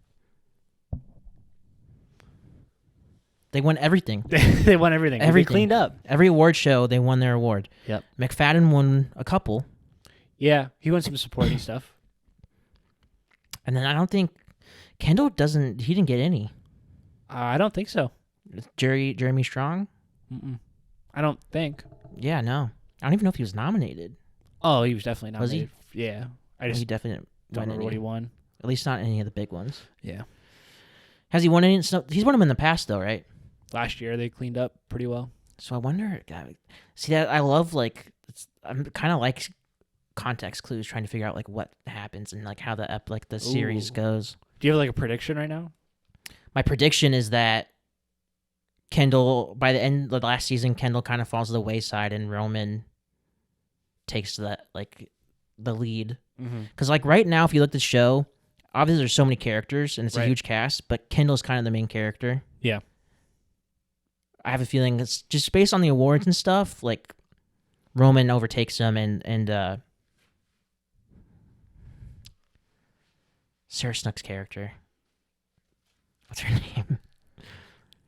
They won everything. They won everything. They Everything. cleaned up. Every award show, they won their award. Yep. McFadden won a couple. Yeah, he won some supporting stuff. And then I don't think Kendall he didn't get any. I don't think so. Jeremy Strong? Mm-mm. I don't think. Yeah, no. I don't even know if he was nominated. Oh, he was definitely Was he? nominated. Yeah, I He just definitely don't won remember any. what he won. At least not any of the big ones. Yeah, Has he won any? He's won them in the past, though, right? last year they cleaned up pretty well. So I wonder. God, see that I love I'm kind of like context clues, trying to figure out like what happens and like how the series Ooh. goes. Do you have like a prediction right now? My prediction is that Kendall, by the end of the last season, Kendall kind of falls to the wayside and Roman takes the lead. Mm-hmm. Because like right now, if you look at the show, obviously there's so many characters and it's a Right. huge cast, but Kendall's kind of the main character. Yeah. I have a feeling it's just based on the awards and stuff. Like Roman overtakes him, and Sarah Snook's character, what's her name?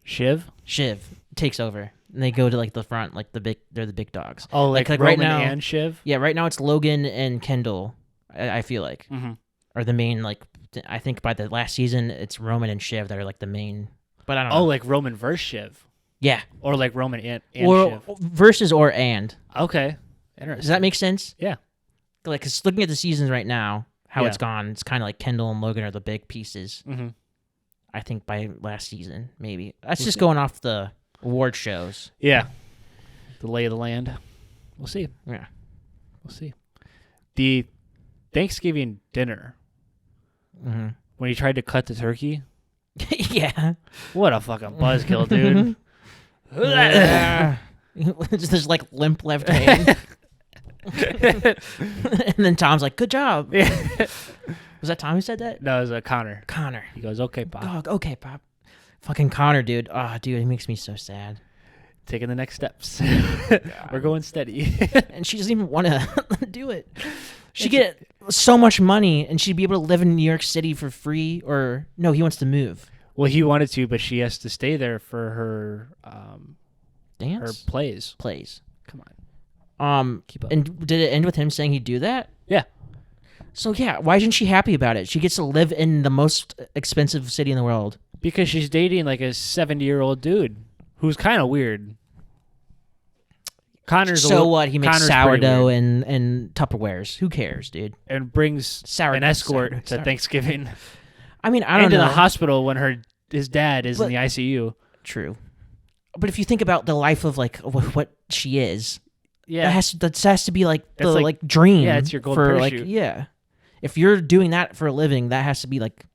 Shiv. Shiv takes over, and they go to like the front, like they're the big dogs. Oh, like right Roman now, and Shiv. yeah, right now it's Logan and Kendall. I feel like Mm-hmm. are the main I think by the last season it's Roman and Shiv that are like the main. But I don't know. Oh, like Roman versus Shiv, Yeah, or like Roman and or Shiv. versus or and. Okay, interesting. Does that make sense? Yeah. Like, cause looking at the seasons right now, how Yeah. it's gone, it's kind of like Kendall and Logan are the big pieces. Mm-hmm. I think by last season, maybe. That's We'll just see. going off the award shows. Yeah. The lay of the land. We'll see. Yeah. We'll see. The Thanksgiving dinner Mm-hmm. when he tried to cut the turkey. Yeah. What a fucking buzzkill, dude. Just like limp left hand. And then Tom's like, "Good job." Yeah. Was that Tom who said that? No, it was Connor. Connor. He goes, "Okay, Pop. Oh, okay, Pop. Fucking Connor, dude. Oh, dude, he makes me so sad. Taking the next steps. We're going steady." And she doesn't even want to do it. She'd get so much money, and she'd be able to live in New York City for free. Or no, he wants to move. Well, he wanted to, but she has to stay there for her Dance plays. plays. Come on. Keep up. And did it end with him saying he'd do that? Yeah. So yeah, why isn't she happy about it? She gets to live in the most expensive city in the world. Because she's dating like a 70-year-old dude who's kind of weird. Connor's So what? He makes Connor's pretty sourdough weird. and Tupperwares. Who cares, dude? and brings Sourdough, an escort sourdough, to sourdough. Thanksgiving I mean, I and don't to know. the hospital when his dad is But- in the ICU. True. But if you think about the life of like what she is, Yeah. that has to be like That's the like- dream. yeah, it's your gold for parachute. yeah. If you're doing that for a living, that has to be like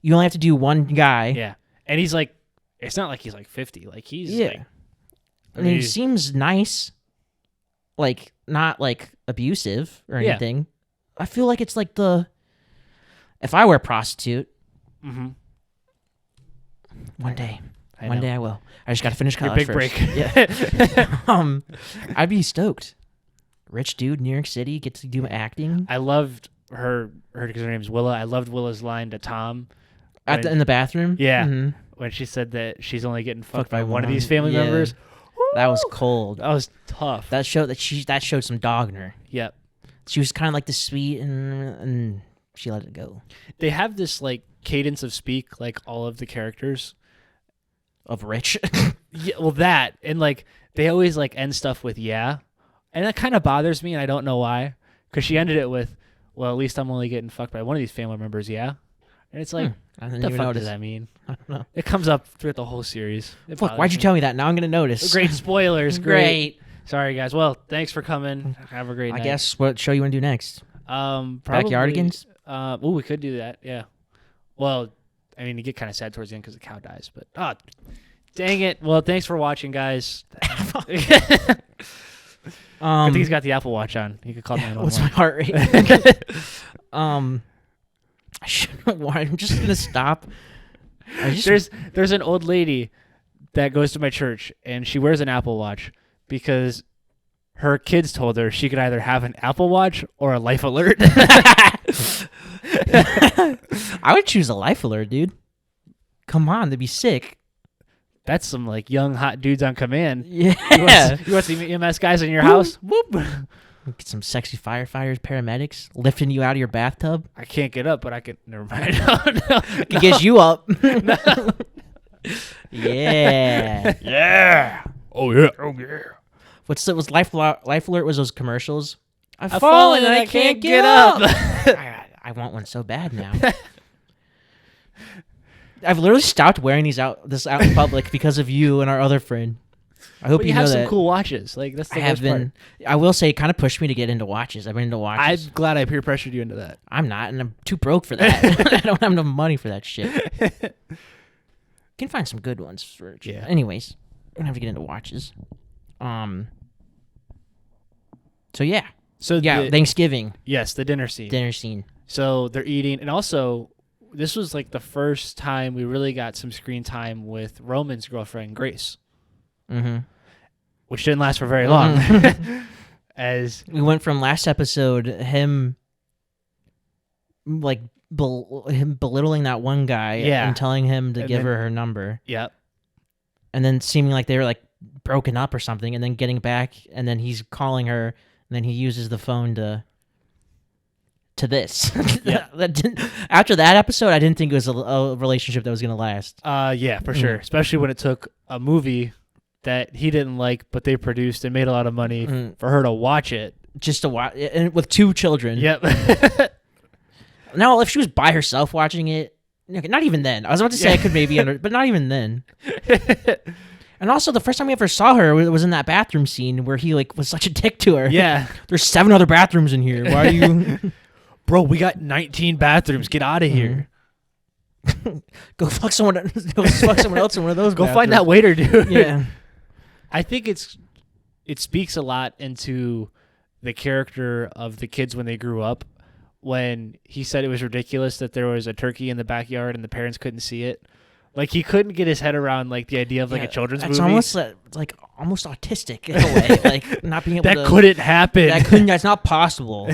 you only have to do one guy. Yeah. And he's like, it's not like he's like 50. Like he's Yeah. like, I mean, he seems nice, like not like abusive or Yeah. anything. I feel like it's like if I were a prostitute mm-hmm. one day, I one know. day I will. I just got to finish Your college big first. break. Yeah. I'd be stoked. Rich dude, New York City, get to do acting I loved her because her name's Willa. I loved Willa's line to Tom in the bathroom. Yeah. Mhm. when she said that she's only getting fucked Fucked by by one of one. these family Yeah. members. That was cold. That was tough. That showed some dog in her. Yep. She was kind of like the sweet, and she let it go. They have this like cadence of speak, like all of the characters. of rich. Yeah, well, that and like they always like end stuff with yeah, and that kind of bothers me, and I don't know why. Because she ended it with, "Well, at least I'm only getting fucked by one of these family members." Yeah, and it's like, I what didn't the even fuck notice. does that mean? I don't know. It comes up throughout the whole series. It Fuck, bothers why'd you me. tell me that? Now I'm gonna notice. Great spoilers. Great. Sorry, guys. Well, thanks for coming. Have a great night. I guess what show you want to do next? Probably, Backyardigans? We could do that. Yeah. Well, I mean, you get kind of sad towards the end because the cow dies, but dang it. Well, thanks for watching, guys. Good thing he's got the Apple Watch on. You could call me. What's my heart rate? I shouldn't. I'm just gonna stop. There's an old lady that goes to my church, and she wears an Apple Watch because her kids told her she could either have an Apple Watch or a life alert. I would choose a life alert, dude. Come on, they'd be sick. That's some like young hot dudes on command. Yeah. You want some EMS guys in your house? Whoop. Get some sexy firefighters, paramedics lifting you out of your bathtub. I can't get up, but I can. Never mind. No. I can get you up. Yeah. Yeah. Oh yeah. Oh yeah. Was life alert? Was those commercials? I've fallen and I can't get up. I want one so bad now. I've literally stopped wearing these out in public because of you and our other friend. I hope But you have know some that. cool watches. Like that's the I have best been. part. I will say, it kind of pushed me to get into watches. I've been into watches. I'm glad I peer pressured you into that. I'm not, and I'm too broke for that. I don't have enough money for that shit. Can find some good ones for. Yeah. Anyways, I'm gonna have to get into watches. So yeah. So Thanksgiving yes, the dinner scene. dinner scene. So they're eating, and also this was like the first time we really got some screen time with Roman's girlfriend Grace, Mm-hmm. which didn't last for very long. As We went from last episode him like him belittling that one guy Yeah. and telling him to And give then- her number, yep, and then seeming like they were like broken up or something, and then getting back, and then he's calling her, and then he uses the phone to this. Yeah. After that episode, I didn't think it was a relationship that was gonna last. yeah, for sure. Especially when it took a movie that he didn't like, but they produced and made a lot of money for her to watch it. Just to watch, and with 2 children. Yep. Now, if she was by herself watching it, okay, not even then. I was about to say I could maybe, but not even then. And also, the first time we ever saw her was in that bathroom scene where he like was such a dick to her. Yeah. There's 7 other bathrooms in here. Why are you? Bro, we got 19 bathrooms. Get out of here. Go fuck someone. Go fuck someone else in one of those. Go find that waiter, dude. Yeah. I think it speaks a lot into the character of the kids when they grew up. When he said it was ridiculous that there was a turkey in the backyard and the parents couldn't see it. Like he couldn't get his head around like the idea of like a children's movie. It's almost like almost autistic in a way. Like not being able to. That couldn't happen. That's not possible.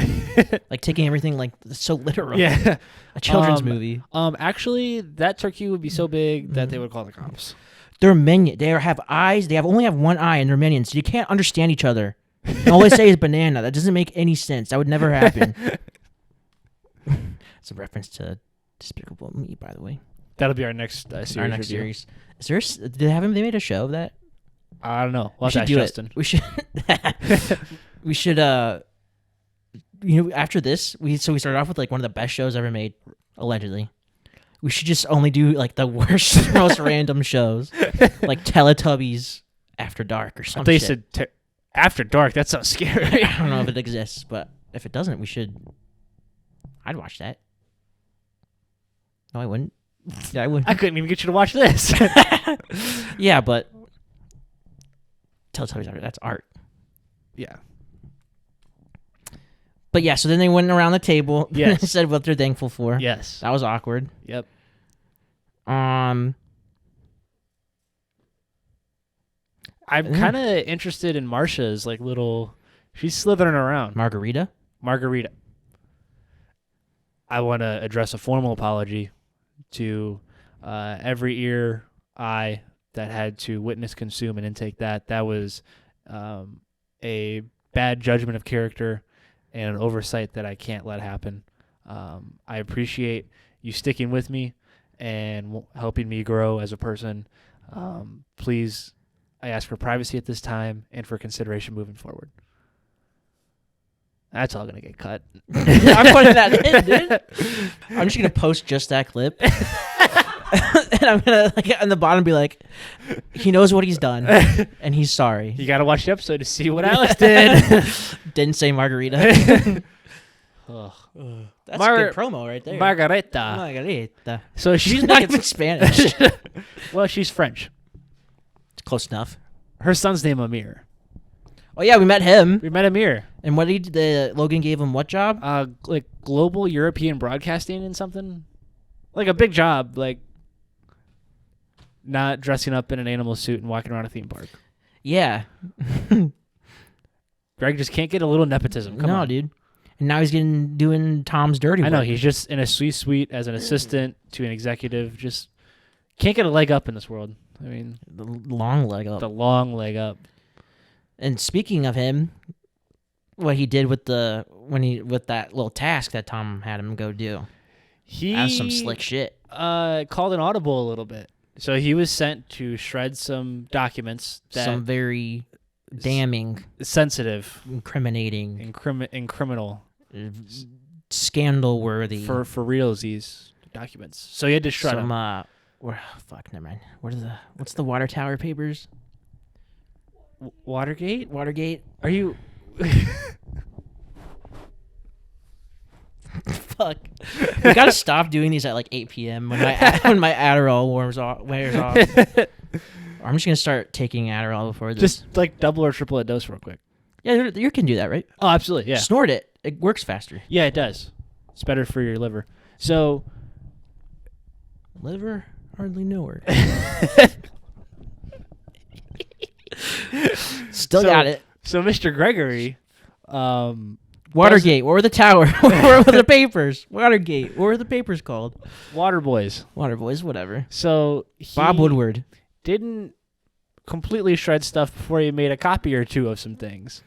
Like taking everything like so literal. Yeah. A children's movie. Actually, that turkey would be so big that they would call the cops. They're minions. They have eyes. They only have one eye, and they're minions. You can't understand each other. And all they say is banana. That doesn't make any sense. That would never happen. It's a reference to Despicable Me, by the way. That'll be our next series. Our next review. series. Is there? They made a show of that? I don't know. We should do Justin. it. We should. We should. After this, we started off with like one of the best shows ever made, allegedly. We should just only do like the worst, most random shows, like Teletubbies After Dark or something. They said After Dark. That sounds scary. I don't know if it exists, but if it doesn't, we should. I'd watch that. No, I wouldn't. Yeah, I would. I couldn't even get you to watch this. Yeah, but Teletubbies After that's art. Yeah. But yeah, so then they went around the table. Yes. Said what they're thankful for. Yes. That was awkward. Yep. I'm kind of interested in Marsha's like little. She's slithering around. Margarita. I want to address a formal apology to every ear, eye that had to witness, consume, and intake that. That was a bad judgment of character and an oversight that I can't let happen. I appreciate you sticking with me and helping me grow as a person. Please, I ask for privacy at this time and for consideration moving forward. That's all gonna get cut. I'm putting that in, dude. I'm just gonna post just that clip, and I'm gonna on the bottom be like, he knows what he's done, and he's sorry. You gotta watch the episode to see what Alex did. Didn't say margarita. That's a good promo right there. Margarita. So She's not even Spanish. Well, she's French. It's close enough. Her son's name Amir. Oh yeah, we met him. We met Amir. And what did Logan gave him what job? Like global European broadcasting and something. Like a big job, like not dressing up in an animal suit and walking around a theme park. Yeah. Greg just can't get a little nepotism. Come on, dude. And now he's doing Tom's dirty work. I know, he's just in a suite as an assistant to an executive. Just can't get a leg up in this world. I mean, the long leg up. The long leg up. And speaking of him, what he did with that little task that Tom had him go do, that's some slick shit. Called an audible a little bit. So he was sent to shred some documents that some very damning, sensitive, incriminating, and criminal, scandal worthy for realsies documents. So he had to shred them. Fuck, never mind. What's the water tower papers? Watergate? Are you? Fuck. We gotta stop doing these at like 8 p.m. when my Adderall wears off. I'm just gonna start taking Adderall before this. Just like double or triple a dose real quick. Yeah, you can do that, right? Oh, absolutely. Yeah. Snort it. It works faster. Yeah, it does. It's better for your liver. So, liver hardly know her. Still got it. So, Mr. Gregory, Watergate. What were the tower? What were the papers? Watergate. What were the papers called? Water Boys, whatever. So Bob Woodward didn't completely shred stuff before he made a copy or two of some things.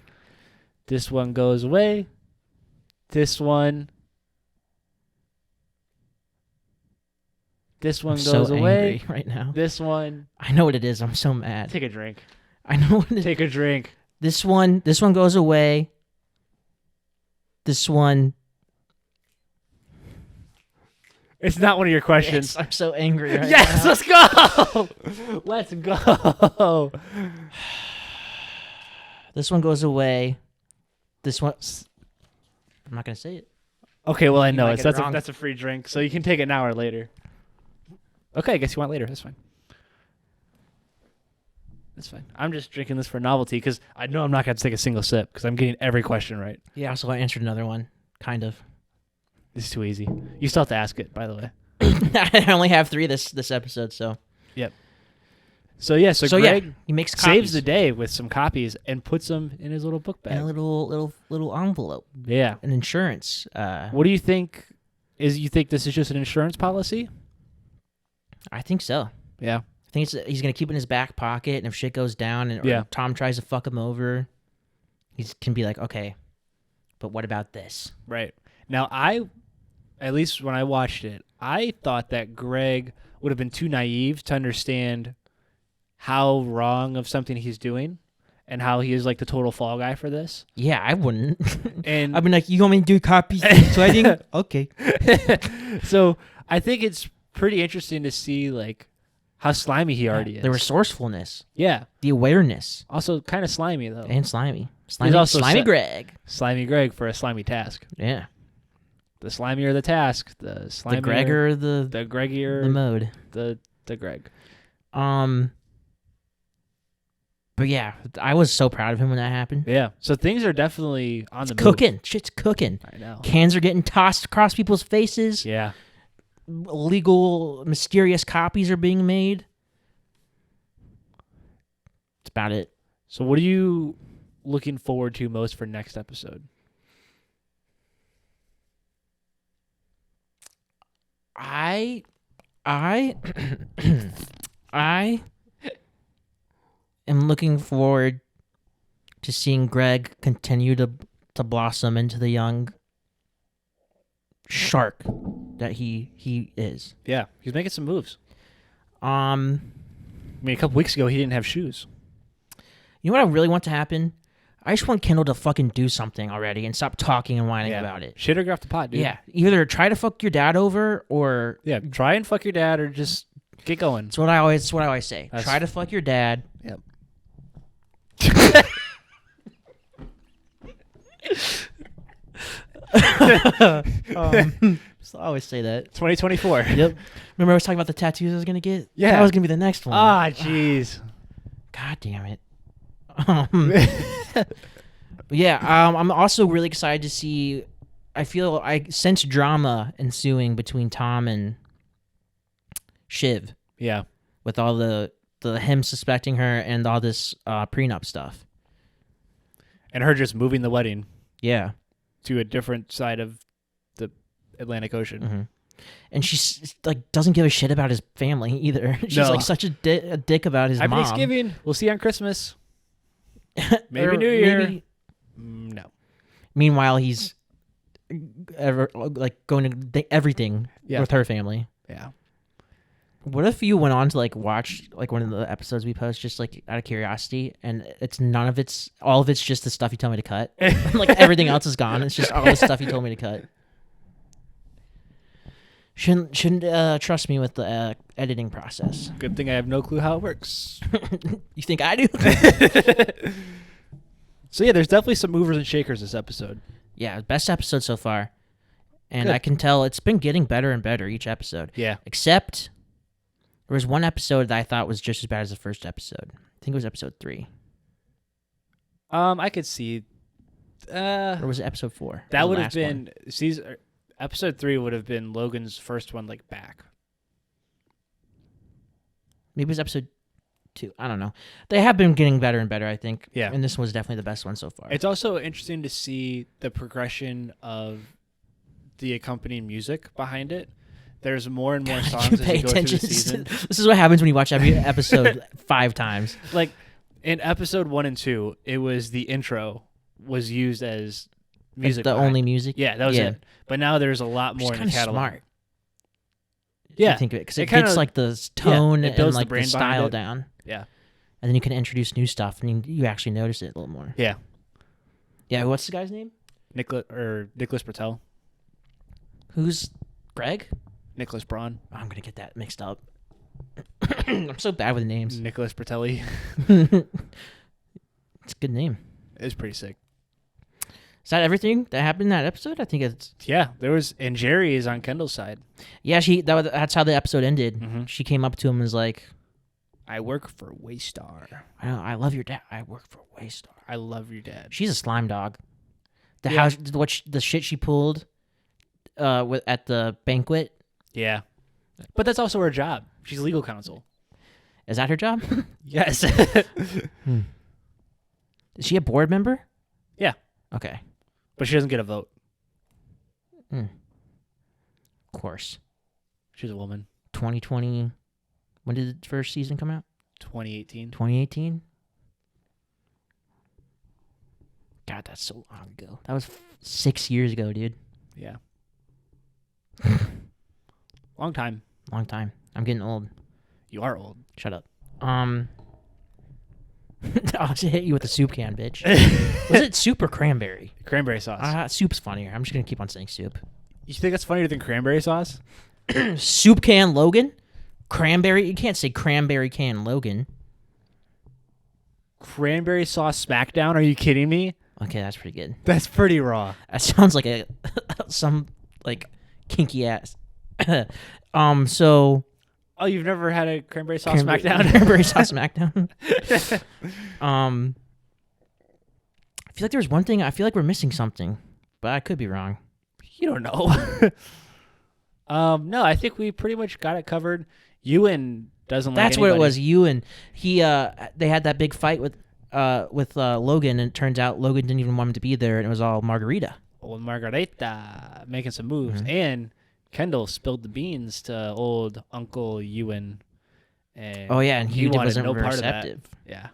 This one goes away. This one goes away. Angry right now. This one. I know what it is. I'm so mad. Take a drink. I know what it is. Take a drink. This one goes away. This one. It's not one of your questions. Yes, I'm so angry right yes, now. let's go. Let's go. This one goes away. This one. I'm not gonna say it. Okay, well I know it. That's That's a free drink, so you can take it now or later. Okay, I guess you want later. That's fine. That's fine. I'm just drinking this for novelty because I know I'm not going to take a single sip because I'm getting every question right. Yeah, so I answered another one. Kind of. This is too easy. You still have to ask it, by the way. I only have 3 this episode, so. Yep. So Greg he makes copies. saves the day with some copies and puts them in his little book bag. In a little envelope. Yeah. An insurance. What do you think? You think this is just an insurance policy? I think so. Yeah. I think he's going to keep it in his back pocket, and if shit goes down or Tom tries to fuck him over, he can be like, okay, but what about this? Right. Now, at least when I watched it, I thought that Greg would have been too naive to understand how wrong of something he's doing and how he is like the total fall guy for this. Yeah, I wouldn't. And I've been like, you want me to do copies sweating? Okay. So I think it's pretty interesting to see like how slimy he already is. The resourcefulness. Yeah. The awareness. Also kind of slimy though. And slimy. He's also slimy Greg. Slimy Greg for a slimy task. Yeah. The slimier the task, the slimier the Gregor, the Gregier, the mode, the Greg. But yeah, I was so proud of him when that happened. Yeah. So things are definitely on the move. Cooking. Shit's cooking. I know. Cans are getting tossed across people's faces. Yeah. Illegal, mysterious copies are being made. That's about it. So what are you looking forward to most for next episode? I am looking forward to seeing Greg continue to blossom into the young shark that he is. Yeah, he's making some moves. I mean, a couple weeks ago, he didn't have shoes. You know what I really want to happen? I just want Kendall to fucking do something already and stop talking and whining about it. Shit or get off the pot, dude. Yeah. Either try to fuck your dad over or... Yeah, try and fuck your dad or just get going. That's what I always say. Try to fuck your dad. Yep. So I always say that. 2024. Yep. Remember I was talking about the tattoos I was going to get? Yeah. That was going to be the next one. Ah, jeez. God damn it. Yeah, I'm also really excited to see. I sense drama ensuing between Tom and Shiv Yeah. with all the him suspecting her and all this prenup stuff. And her just moving the wedding Yeah, to a different side of the Atlantic Ocean. mm-hmm. And she's like doesn't give a shit about his family either. She's No. like such a dick about his Happy mom. Thanksgiving. We'll see you on Christmas. Maybe Or New Year. maybe- No. Meanwhile, he's going to everything Yeah. with her family. Yeah. What if you went on to like watch like one of the episodes we post just like out of curiosity, and all of it's just the stuff you told me to cut, like everything else is gone. It's just all the stuff you told me to cut. Shouldn't trust me with the editing process. Good thing I have no clue how it works. You think I do? So yeah, there's definitely some movers and shakers this episode. Yeah, best episode so far, and Good. I can tell it's been getting better and better each episode. Yeah. Except there was one episode that I thought was just as bad as the first episode. I think it was episode 3. I could see. Or was it episode 4? That The would have last been one. episode 3 would have been Logan's first one like back. Maybe it was episode 2. I don't know. They have been getting better and better, I think. Yeah. And this was definitely the best one so far. It's also interesting to see the progression of the accompanying music behind it. There's more and more songs you as pay you go through the attention. season. This is what happens when you watch every episode 5 times. Like in episode 1 and 2, it was the intro was used as music. The behind. only music. Yeah, that was it. But now there's a lot more Which is in the kind of catalog. smart. Yeah, I think of it because it it kinda- gets like the tone it and builds the like the, brain behind style it. down, Yeah, and then you can introduce new stuff, and you actually notice it a little more. yeah. Yeah. What's the guy's name? Nicholas Bertel, Who's Greg? Nicholas Braun, Oh, I'm gonna get that mixed up. I'm so bad with names. Nicholas Bertelli. It's a good name. It's pretty sick. Is that everything that happened in that episode? I think it's Yeah, and Jerry is on Kendall's side. yeah. That's how the episode ended. Mhm. She came up to him and was like, I work for Waystar. I love your dad. I work for Waystar. I love your dad. She's a slime dog. The Yeah. the shit she pulled, at the banquet. Yeah, but that's also her job. She's legal counsel. Is that her job? Yes. Is she a board member? Yeah. Okay. But she doesn't get a vote. Of course. She's a woman. 2020. When did the first season come out? 2018. 2018. God, that's so long ago. That was 6 years ago, dude. Yeah. Long time. Long time. I'm getting old. You are old. Shut up. I'll just hit you with a soup can, bitch. Was it soup or cranberry? Cranberry sauce. Soup's funnier. I'm just gonna keep on saying soup. You think that's funnier than cranberry sauce? Soup can Logan? Cranberry? You can't say cranberry can Logan. Cranberry sauce Smackdown? Are you kidding me? Okay, that's pretty good. That's pretty raw. That sounds like some like kinky ass. So Oh, you've never had a cranberry sauce Smackdown? Cranberry sauce Smackdown. I feel like there's one thing. I feel like we're missing something, but I could be wrong. You don't know. No, I think we pretty much got it covered. Ewan doesn't like That's what it anybody. was. You and he. They had that big fight with Logan, and it turns out Logan didn't even want him to be there, and it was all Margarita. Old Margarita making some moves. Mm-hmm. And Kendall spilled the beans to old Uncle Ewan. And Oh yeah, and he wanted wasn't no part receptive. of that. Yeah.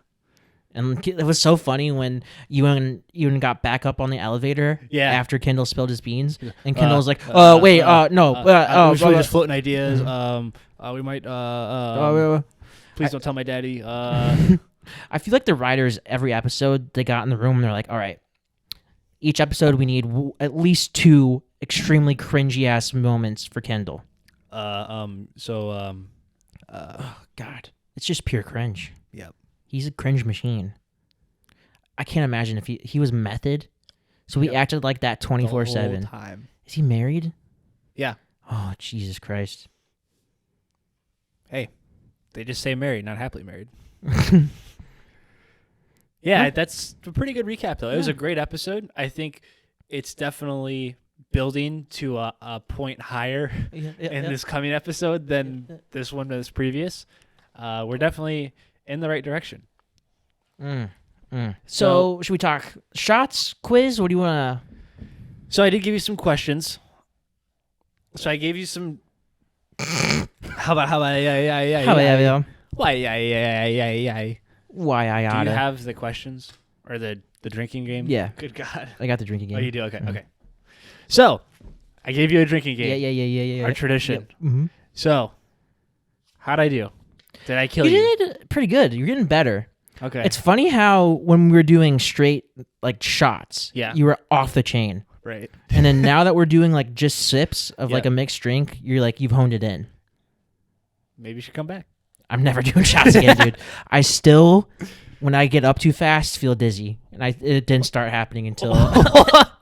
And it was so funny when Ewan got back up on the elevator after Kendall spilled his beans, and Kendall was like, no, we're just floating ideas. We might Please don't tell my daddy. I feel like the writers, every episode, they got in the room and they're like, all right, each episode we need at least 2 extremely cringy-ass moments for Kendall. Oh, God. It's just pure cringe. Yep. He's a cringe machine. I can't imagine if he was method. So he acted like that 24/7. Time. Is he married? Yeah. Oh, Jesus Christ. Hey, they just say married, not happily married. Yeah, that's a pretty good recap, though. It was a great episode. I think it's definitely building to a point higher in this coming episode than this one was previous. We're definitely in the right direction. So should we talk shots, quiz? What do you want to... So I did give you some questions. So I gave you some... How about yeah. Why yeah. Why I Do oughta. you have the questions or the drinking game? Yeah. Good God. I got the drinking game. Oh, you do? Okay. Okay. So I gave you a drinking game. Yeah. Our tradition. Yep. Mm-hmm. So how'd I do? Did I kill you? You did pretty good. You're getting better. Okay. It's funny how when we were doing straight like shots, you were off the chain. Right. And then now that we're doing like just sips of like Yeah. a mixed drink, you're like, you've honed it in. Maybe you should come back. I'm never doing shots again, dude. I still, when I get up too fast, feel dizzy. And it didn't start happening until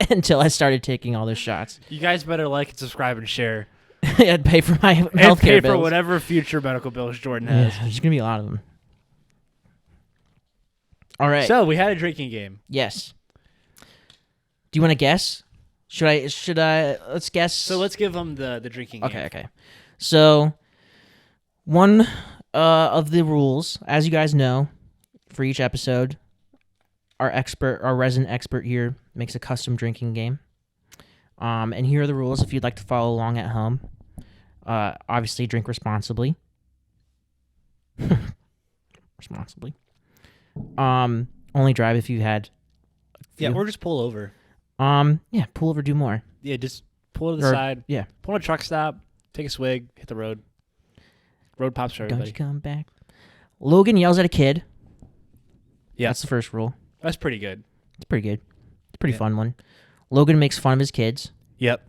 until I started taking all those shots. You guys better like and subscribe and share. I'd pay for my And healthcare pay bills. for whatever future medical bills Jordan Yeah, has. there's going to be a lot of them. All right. So we had a drinking game. Yes. Do you want to guess? Should I? Let's guess. So let's give them the drinking game. Okay. So, one of the rules, as you guys know, for each episode, our resident expert here makes a custom drinking game. And here are the rules if you'd like to follow along at home. Obviously, drink responsibly. Responsibly. Only drive if you had. Yeah, or just pull over. Yeah, pull over, do more. Yeah, just pull to the side. Yeah. Pull in a truck stop, take a swig, hit the road. Road pops for everybody. Don't you come back. Logan yells at a kid. Yeah. That's the first rule. That's pretty good. It's pretty good. It's a pretty fun one. Logan makes fun of his kids. Yep.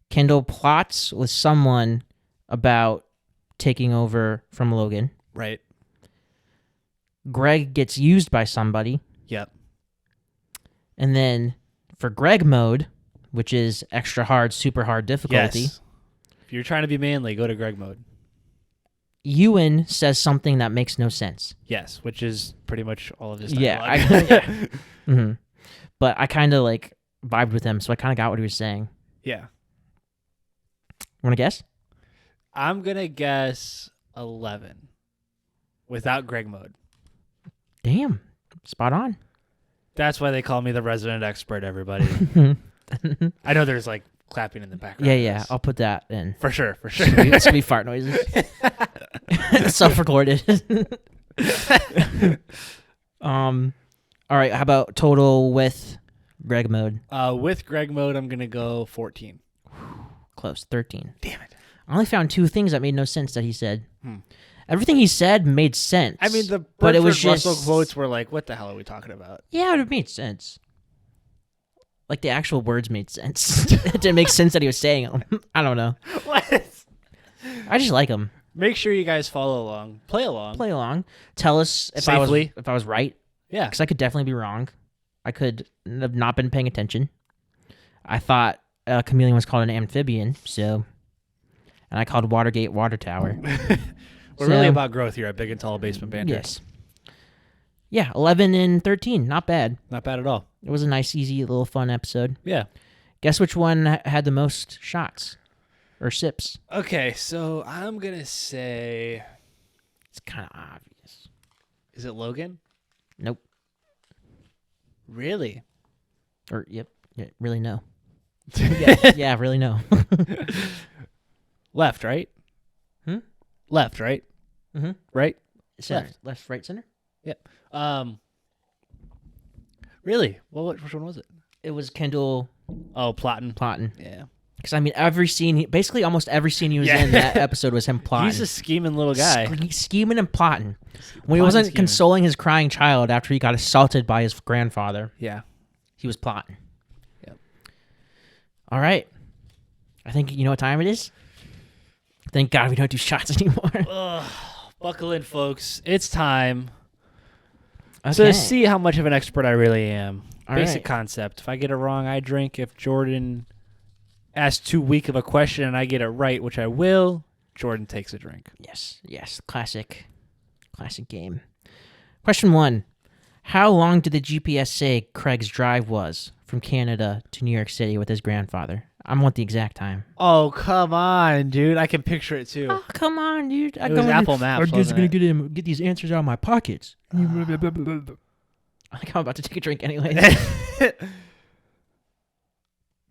Kendall plots with someone about taking over from Logan. Right. Greg gets used by somebody. Yep. And then for Greg mode, which is extra hard, super hard difficulty, Yes. If you're trying to be manly, go to Greg mode. Ewan says something that makes no sense. Yes, which is pretty much all of this Yeah. dialogue. Mm-hmm. But I kind of like vibed with him, so I kind of got what he was saying. Yeah. Want to guess? I'm going to guess 11 without Greg mode. Damn. Spot on. That's why they call me the resident expert, everybody. I know there's like clapping in the background. Yeah. I'll put that in. For sure. It's going to be fart noises. Self-recorded. All right, how about total with Greg mode? With Greg mode, I'm going to go 14. Close, 13. Damn it. I only found 2 things that made no sense that he said. Everything he said made sense. I mean, the but it was Bertrand Russell just quotes were like, what the hell are we talking about? Yeah, it made sense. Like the actual words made sense. It didn't make sense that he was saying them. I don't know. What? I just like him. Make sure you guys follow along. Play along. Play along. Tell us if Safely. I was right. Yeah. Because I could definitely be wrong. I could have not been paying attention. I thought a chameleon was called an amphibian, so... And I called Watergate Water Tower. We're really about growth here at Big and Tall Basement Banter. Yes. Yeah, 11 and 13. Not bad. Not bad at all. It was a nice, easy, little fun episode. Yeah. Guess which one had the most shots? Or sips? Okay, so I'm going to say... It's kind of obvious. Is it Logan? Nope. Really? Or, yep. Yeah, really no. Yeah, really no. Left, right? Left, right? Mm-hmm. Right? Center. Left, right, center? Yep. Really? Well, which one was it? It was Kendall Oh, Plotton. Plotton. Yeah. Because I mean, basically almost every scene he was in that episode was him plotting. He's a scheming little guy. Scheming and plotting. When he wasn't consoling his crying child after he got assaulted by his grandfather. Yeah. He was plotting. Yep. All right. I think you know what time it is? Thank God we don't do shots anymore. Ugh, buckle in, folks. It's time Okay. to see how much of an expert I really am. All Basic right. concept. If I get it wrong, I drink. If Jordan asks too weak of a question and I get it right, which I will, Jordan takes a drink. Yes. Classic game. Question 1. How long did the GPS say Craig's drive was from Canada to New York City with his grandfather? I want the exact time. Oh, come on, dude. I can picture it, too. Oh, come on, dude. It was Apple Maps, I'm just wasn't going it? to get these answers out of my pockets. I think I'm about to take a drink anyway.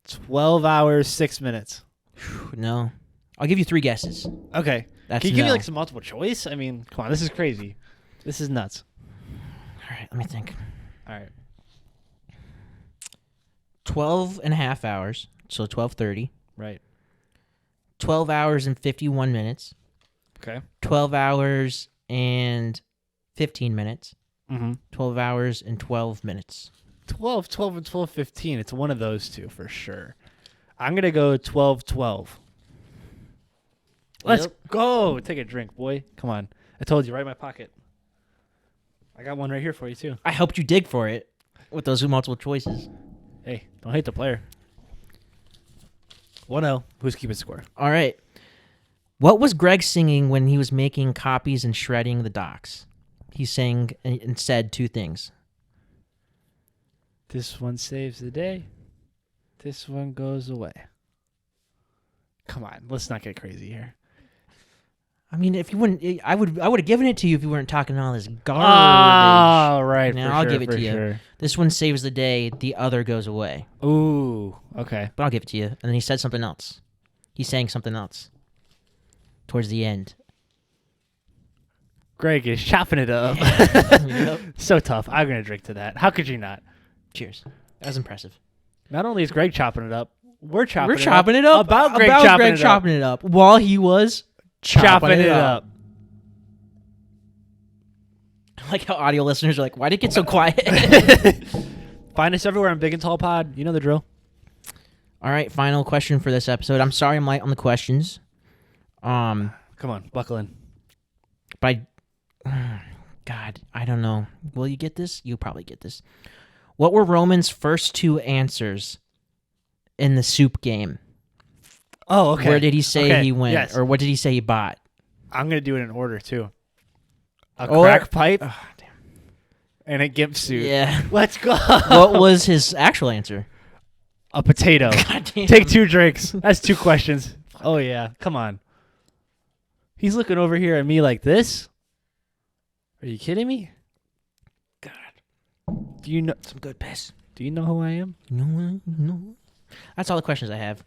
12 hours, 6 minutes. No. I'll give you 3 guesses. Okay. That's Can you give me no. like some multiple choice? I mean, come on. This is crazy. This is nuts. All right, let me think. All right. 12 and a half hours, so 12:30. Right. 12 hours and 51 minutes. Okay. 12 hours and 15 minutes. Mm-hmm. 12 hours and 12 minutes. 12, 12, and 12, 15. It's one of those two for sure. I'm going to go 12, 12. Let's go. Take a drink, boy. Come on. I told you, right in my pocket. I got one right here for you, too. I helped you dig for it with those multiple choices. Hey, don't hate the player. 1-0. Who's keeping score? All right. What was Greg singing when he was making copies and shredding the docs? He sang and said 2 things. This one saves the day. This one goes away. Come on. Let's not get crazy here. I mean, if you wouldn't, I would have given it to you if you weren't talking all this garbage. Oh, right. Now for I'll sure, give it for to you. sure. This one saves the day. The other goes away. Ooh, okay. But I'll give it to you. And then he said something else. He sang something else towards the end. Greg is chopping it up. Yep. So tough. I'm going to drink to that. How could you not? Cheers. That was impressive. Not only is Greg chopping it up, we're chopping it up about Greg chopping it up while he was chopping it up. I like how audio listeners are like, why did it get so quiet? Find us everywhere on Big and Tall Pod. You know the drill. All right, final question for this episode. I'm sorry I'm light on the questions. Come on, buckle in. But God, I don't know. Will you get this? You'll probably get this. What were Roman's first 2 answers in the soup game? Oh, okay. Where did he say he went? Yes. Or what did he say he bought? I'm going to do it in order, too. A Or- crack pipe Oh, damn. and a gimp suit. Yeah. Let's go. What was his actual answer? A potato. God damn. Take 2 drinks. That's 2 questions. Oh, yeah. Come on. He's looking over here at me like this. Are you kidding me? God. Do you know Some good piss. Do you know who I am? No. That's all the questions I have.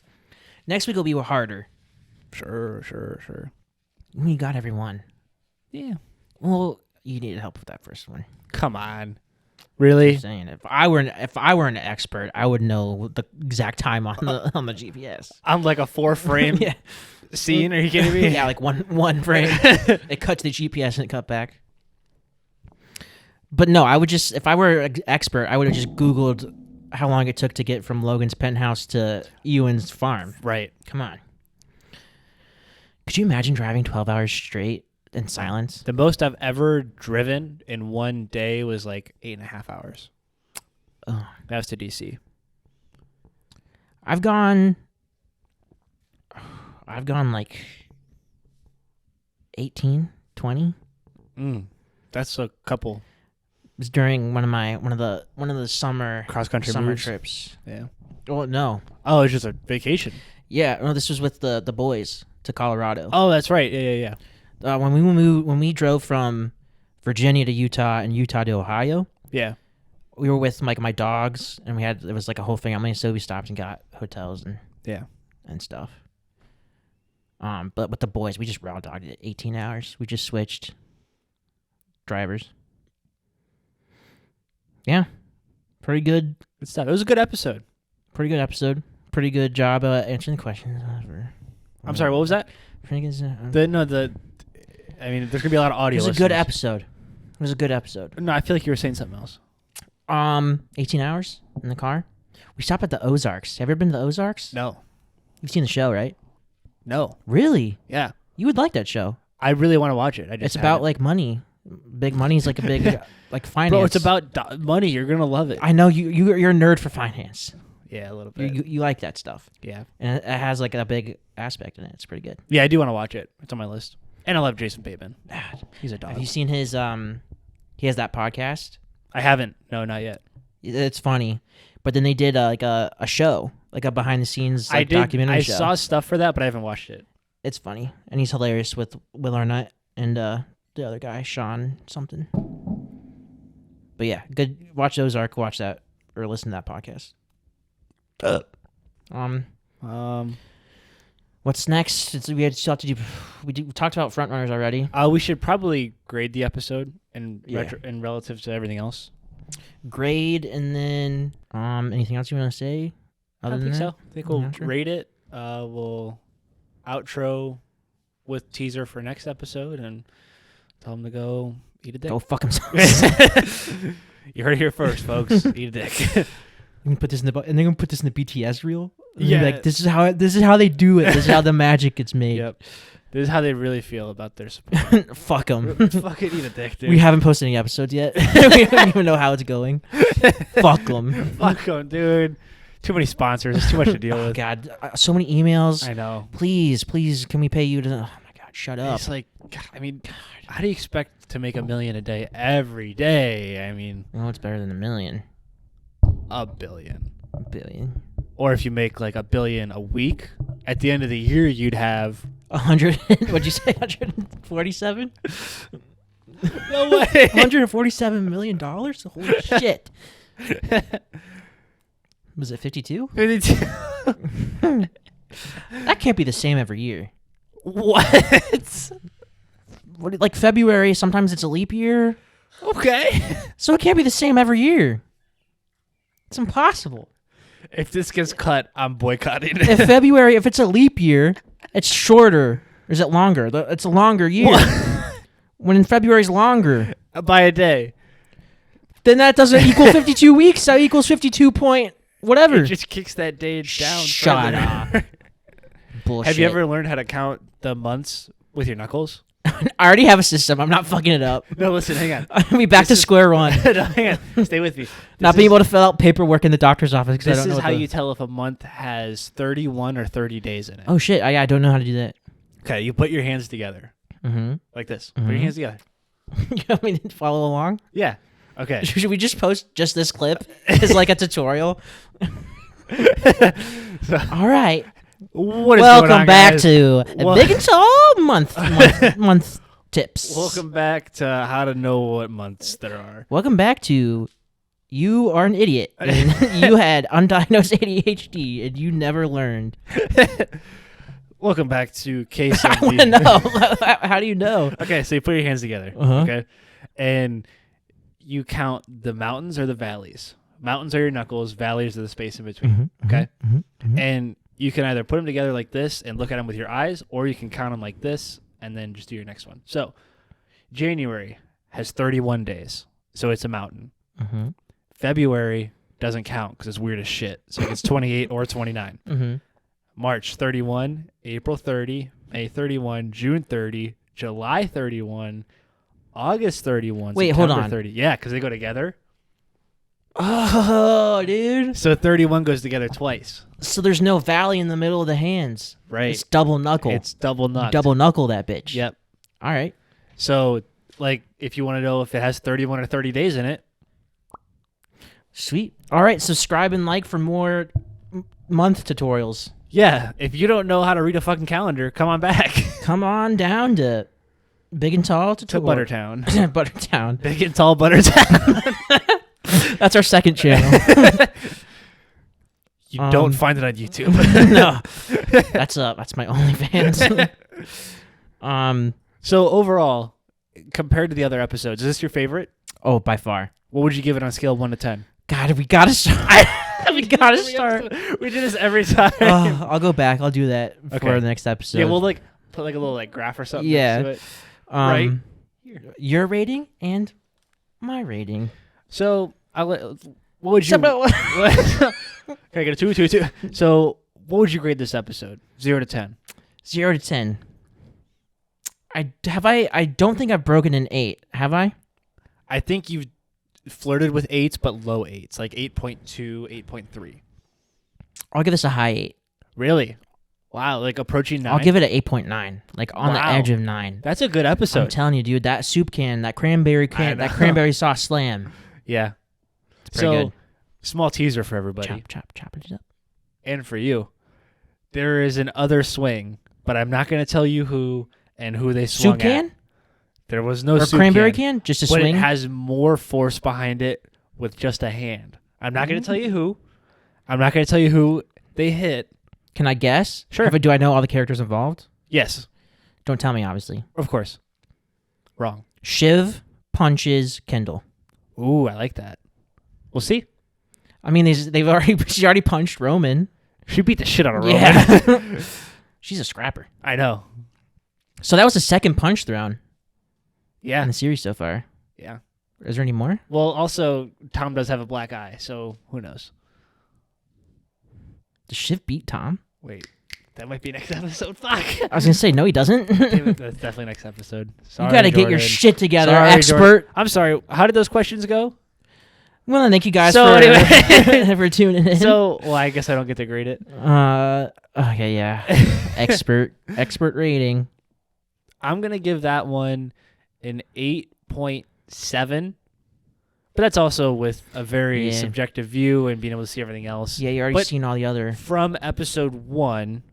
Next week will be harder. Sure. We got everyone. Yeah. Well, you needed help with that first one. Come on. Really? Just saying, if I were an expert, I would know the exact time on the GPS. I'm like a 4-frame Yeah. scene. Are you kidding me? Yeah, like one frame. It cut to the GPS and it cut back. But no, I would just, if I were an expert, I would have just Googled how long it took to get from Logan's penthouse to Ewan's farm. Right. Come on. Could you imagine driving 12 hours straight in silence? The most I've ever driven in one day was like 8.5 hours. Oh. That was to DC. I've gone like 18, 20. That's a couple It was during one of the summer cross-country summer moves. trips. Yeah. Oh no. Oh, it's just a vacation. Yeah, no, this was with the boys to Colorado. Oh, that's right. Yeah. When we drove from Virginia to Utah and Utah to Ohio, Yeah. we were with like my dogs, and it was like a whole family. So we stopped and got hotels and stuff. But with the boys, we just raw dogged it. 18 hours. We just switched drivers. Yeah, pretty good. Good stuff. It was a good episode. Pretty good episode. pretty good job answering the questions. I'm sorry, what was that? I mean, there's gonna be a lot of audio. It was a good episode. It was a good episode. No, I feel like you were saying something else. 18 hours in the car. We stopped at the Ozarks. Have you ever been to the Ozarks? No. You've seen the show, right? No. Really? Yeah. You would like that show. I really want to watch it. It's about like money. Big money is like a big like finance. Bro, it's about money. You're gonna love it. I know you're a nerd for finance. Yeah, a little bit. You like that stuff. Yeah. And it has like a big aspect in it. It's pretty good. Yeah, I do want to watch it. It's on my list. And I love Jason Bateman. He's a dog. Have you seen his he has that podcast? I haven't. No, not yet. It's funny. But then they did like a show, like a behind the scenes documentary show. I saw stuff for that, but I haven't watched it. It's funny. And he's hilarious with Will Arnett and the other guy, Sean something. But yeah, good. Watch Ozark, watch that, or listen to that podcast. What's next? We talked about frontrunners already. We should probably grade the episode in relative to everything else. Grade, and then anything else you want to say? I don't think so. I think we'll rate it. We'll outro with teaser for next episode and tell them to go eat a dick. Go fuck themselves. You heard it here first, folks. Eat a dick. You can put this in the and they're gonna put this in the BTS reel. Yeah, like this is how they do it. This is how the magic gets made. Yep. This is how they really feel about their support. Fuck them. Fucking eat a dick, dude. We haven't posted any episodes yet. We don't even know how it's going. Fuck them. Fuck them, dude. Too many sponsors. It's too much to deal with. God, so many emails. I know. Please, can we pay you to? Oh my God, shut up. It's like, God, I mean, how do you expect to make $1 million a day every day? I mean, well, it's better than $1 million. $1 billion. $1 billion. Or if you make like $1 billion a week, at the end of the year, you'd have 100. What'd you say? 147? No way. $147 million? Holy shit. Was it 52? 52. That can't be the same every year. What? Like February, sometimes it's a leap year. Okay. So it can't be the same every year. It's impossible. If this gets cut, I'm boycotting. If February, if it's a leap year, it's shorter. Or is it longer? It's a longer year. When in February's longer. By a day. Then that doesn't equal 52 weeks. That equals 52 point whatever. It just kicks that day down. Shut up. Bullshit. Have you ever learned how to count the months with your knuckles? I already have a system. I'm not fucking it up. No, listen, hang on. I'll be back to square one. No, hang on. Stay with me. Not being able to fill out paperwork in the doctor's office. This is how you tell if a month has 31 or 30 days in it. Oh, shit. I don't know how to do that. Okay, you put your hands together. Mm-hmm. Like this. Put your hands together. You want me to follow along? Yeah. Okay. Should we just post just this clip as like a tutorial? All right. What is Welcome going on, back guys? to Big and Tall month tips. Welcome back to how to know what months there are. Welcome back to You Are an Idiot. And you had undiagnosed ADHD and you never learned. Welcome back to Case I of want to know. How do you know? Okay, so you put your hands together. Uh-huh. Okay, and you count the mountains or the valleys. Mountains are your knuckles. Valleys are the space in between. Mm-hmm, okay, mm-hmm. And you can either put them together like this and look at them with your eyes, or you can count them like this and then just do your next one. So January has 31 days, so it's a mountain. Mm-hmm. February doesn't count because it's weird as shit. So it's 28 or 29. Mm-hmm. March 31, April 30, May 31, June 30, July 31, August 31, Wait, September hold on. 30. Yeah, because they go together. Oh, dude. So 31 goes together twice. So there's no valley in the middle of the hands. Right. It's double knuckle. It's double nut. Double knuckle that bitch. Yep. All right. So, like, if you want to know if it has 31 or 30 days in it. Sweet. All right. Subscribe and like for more month tutorials. Yeah. If you don't know how to read a fucking calendar, come on back. Come on down to Big and Tall to tutorial. Buttertown. Buttertown. Big and Tall Buttertown. That's our second channel. You don't find it on YouTube. No. That's my OnlyFans. So overall, compared to the other episodes, is this your favorite? Oh, by far. What would you give it on a scale of 1 to 10? God, we gotta start. We gotta start. We do this every time. I'll go back. I'll do that for the next episode. Yeah, we'll like put like a little like graph or something. Yeah. Next to it. Right. Your rating and my rating. So what would you? Can I get a 2? So what would you grade this episode? 0 to 10. 0 to 10. I don't think I've broken an 8. Have I? I think you've flirted with 8s, but low 8s, like 8.2, 8.3. I'll give this a high 8. Really? Wow, like approaching 9? I'll give it an 8.9, like on the edge of 9. That's a good episode. I'm telling you, dude, that soup can, that cranberry sauce slam. Yeah. It's pretty good. Small teaser for everybody. Chop it up. And for you. There is an other swing, but I'm not going to tell you who and who they swung soup can? at. There was no soup cranberry can? Just a but swing? It has more force behind it with just a hand. I'm not going to tell you who. I'm not going to tell you who they hit. Can I guess? Sure. Do I know all the characters involved? Yes. Don't tell me, obviously. Of course. Wrong. Shiv punches Kendall. Ooh, I like that. We'll see. I mean, she already punched Roman. She beat the shit out of Roman. Yeah. She's a scrapper. I know. So that was the second punch thrown. Yeah. In the series so far. Yeah. Is there any more? Well, also, Tom does have a black eye, so who knows? Does Shiv beat Tom? Wait, that might be next episode. Fuck. I was going to say, no, he doesn't. Damn it, that's definitely next episode. Sorry, you got to get your shit together, expert. Jordan. I'm sorry. How did those questions go? Well, thank you guys for tuning in. So, well, I guess I don't get to grade it. Okay, yeah. Expert rating. I'm going to give that one an 8.7. But that's also with a very subjective view and being able to see everything else. Yeah, you already seen all the other. From episode 1,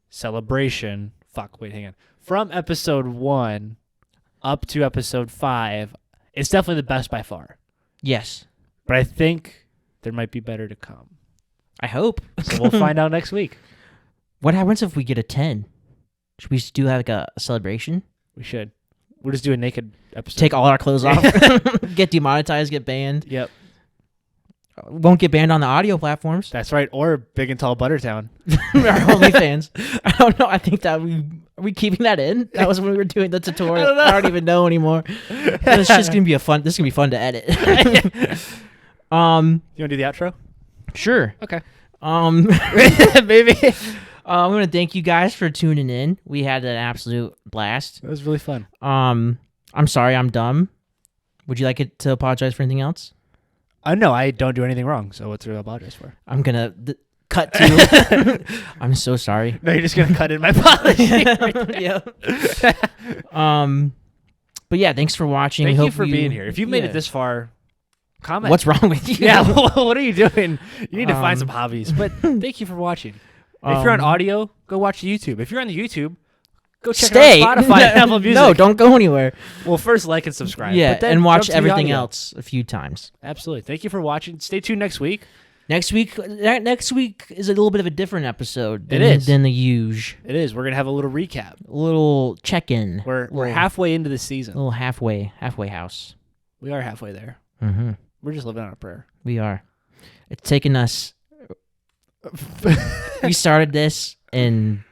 Celebration. Hang on. From episode 1 up to episode 5, it's definitely the best by far. Yes. But I think there might be better to come. I hope. So we'll find out next week. What happens if we get a 10? Should we do like a celebration? We should. We'll just do a naked episode. Take all our clothes off. Get demonetized, get banned. Yep. Won't get banned on the audio platforms. That's right. Or Big and Tall Buttertown. Our OnlyFans. I don't know. I think that are we keeping that in? That was when we were doing the tutorial. I don't even know anymore. It's just gonna be fun. This is gonna be fun to edit. You want to do the outro? Sure. Okay. Maybe. I want to thank you guys for tuning in. We had an absolute blast. It was really fun. I'm sorry I'm dumb. Would you like it to apologize for anything else? No, I don't do anything wrong, so what's there to apologize for? I'm going to cut to... I'm so sorry. No, you're just going to cut in my apology. Yeah. But yeah, thanks for watching. Thank you for being here. If you've made it this far, comment. What's wrong with you? Yeah, what are you doing? You need to find some hobbies. But thank you for watching. If you're on audio, go watch the YouTube. If you're on the YouTube, go check out Spotify and Apple Music. No, don't go anywhere. Well, first like and subscribe. Yeah, but then and watch everything else a few times. Absolutely. Thank you for watching. Stay tuned next week. Next week is a little bit of a different episode than the usual. It is. We're going to have a little recap. A little check-in. We're halfway into the season. A little halfway house. We are halfway there. Mm-hmm. We're just living on a prayer. We are. It's taken us... We started this in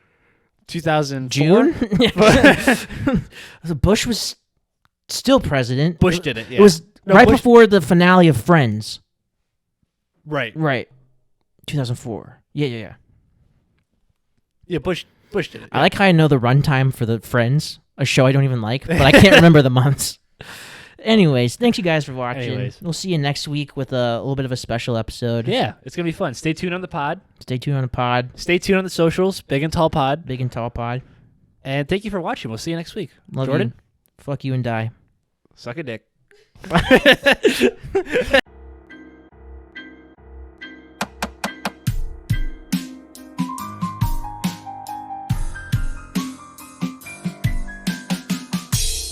2004? June. Bush was still president. Bush did it. Yeah. It was before the finale of Friends. Right. 2004. Yeah. Yeah, Bush did it. Yeah. I like how I know the runtime for the Friends, a show I don't even like, but I can't remember the months. Anyways, thanks you guys for watching. We'll see you next week with a little bit of a special episode. Yeah, it's going to be fun. Stay tuned on the pod. Stay tuned on the pod. Stay tuned on the socials. Big and Tall Pod. Big and Tall Pod. And thank you for watching. We'll see you next week. Love Jordan? you. Fuck you and die. Suck a dick.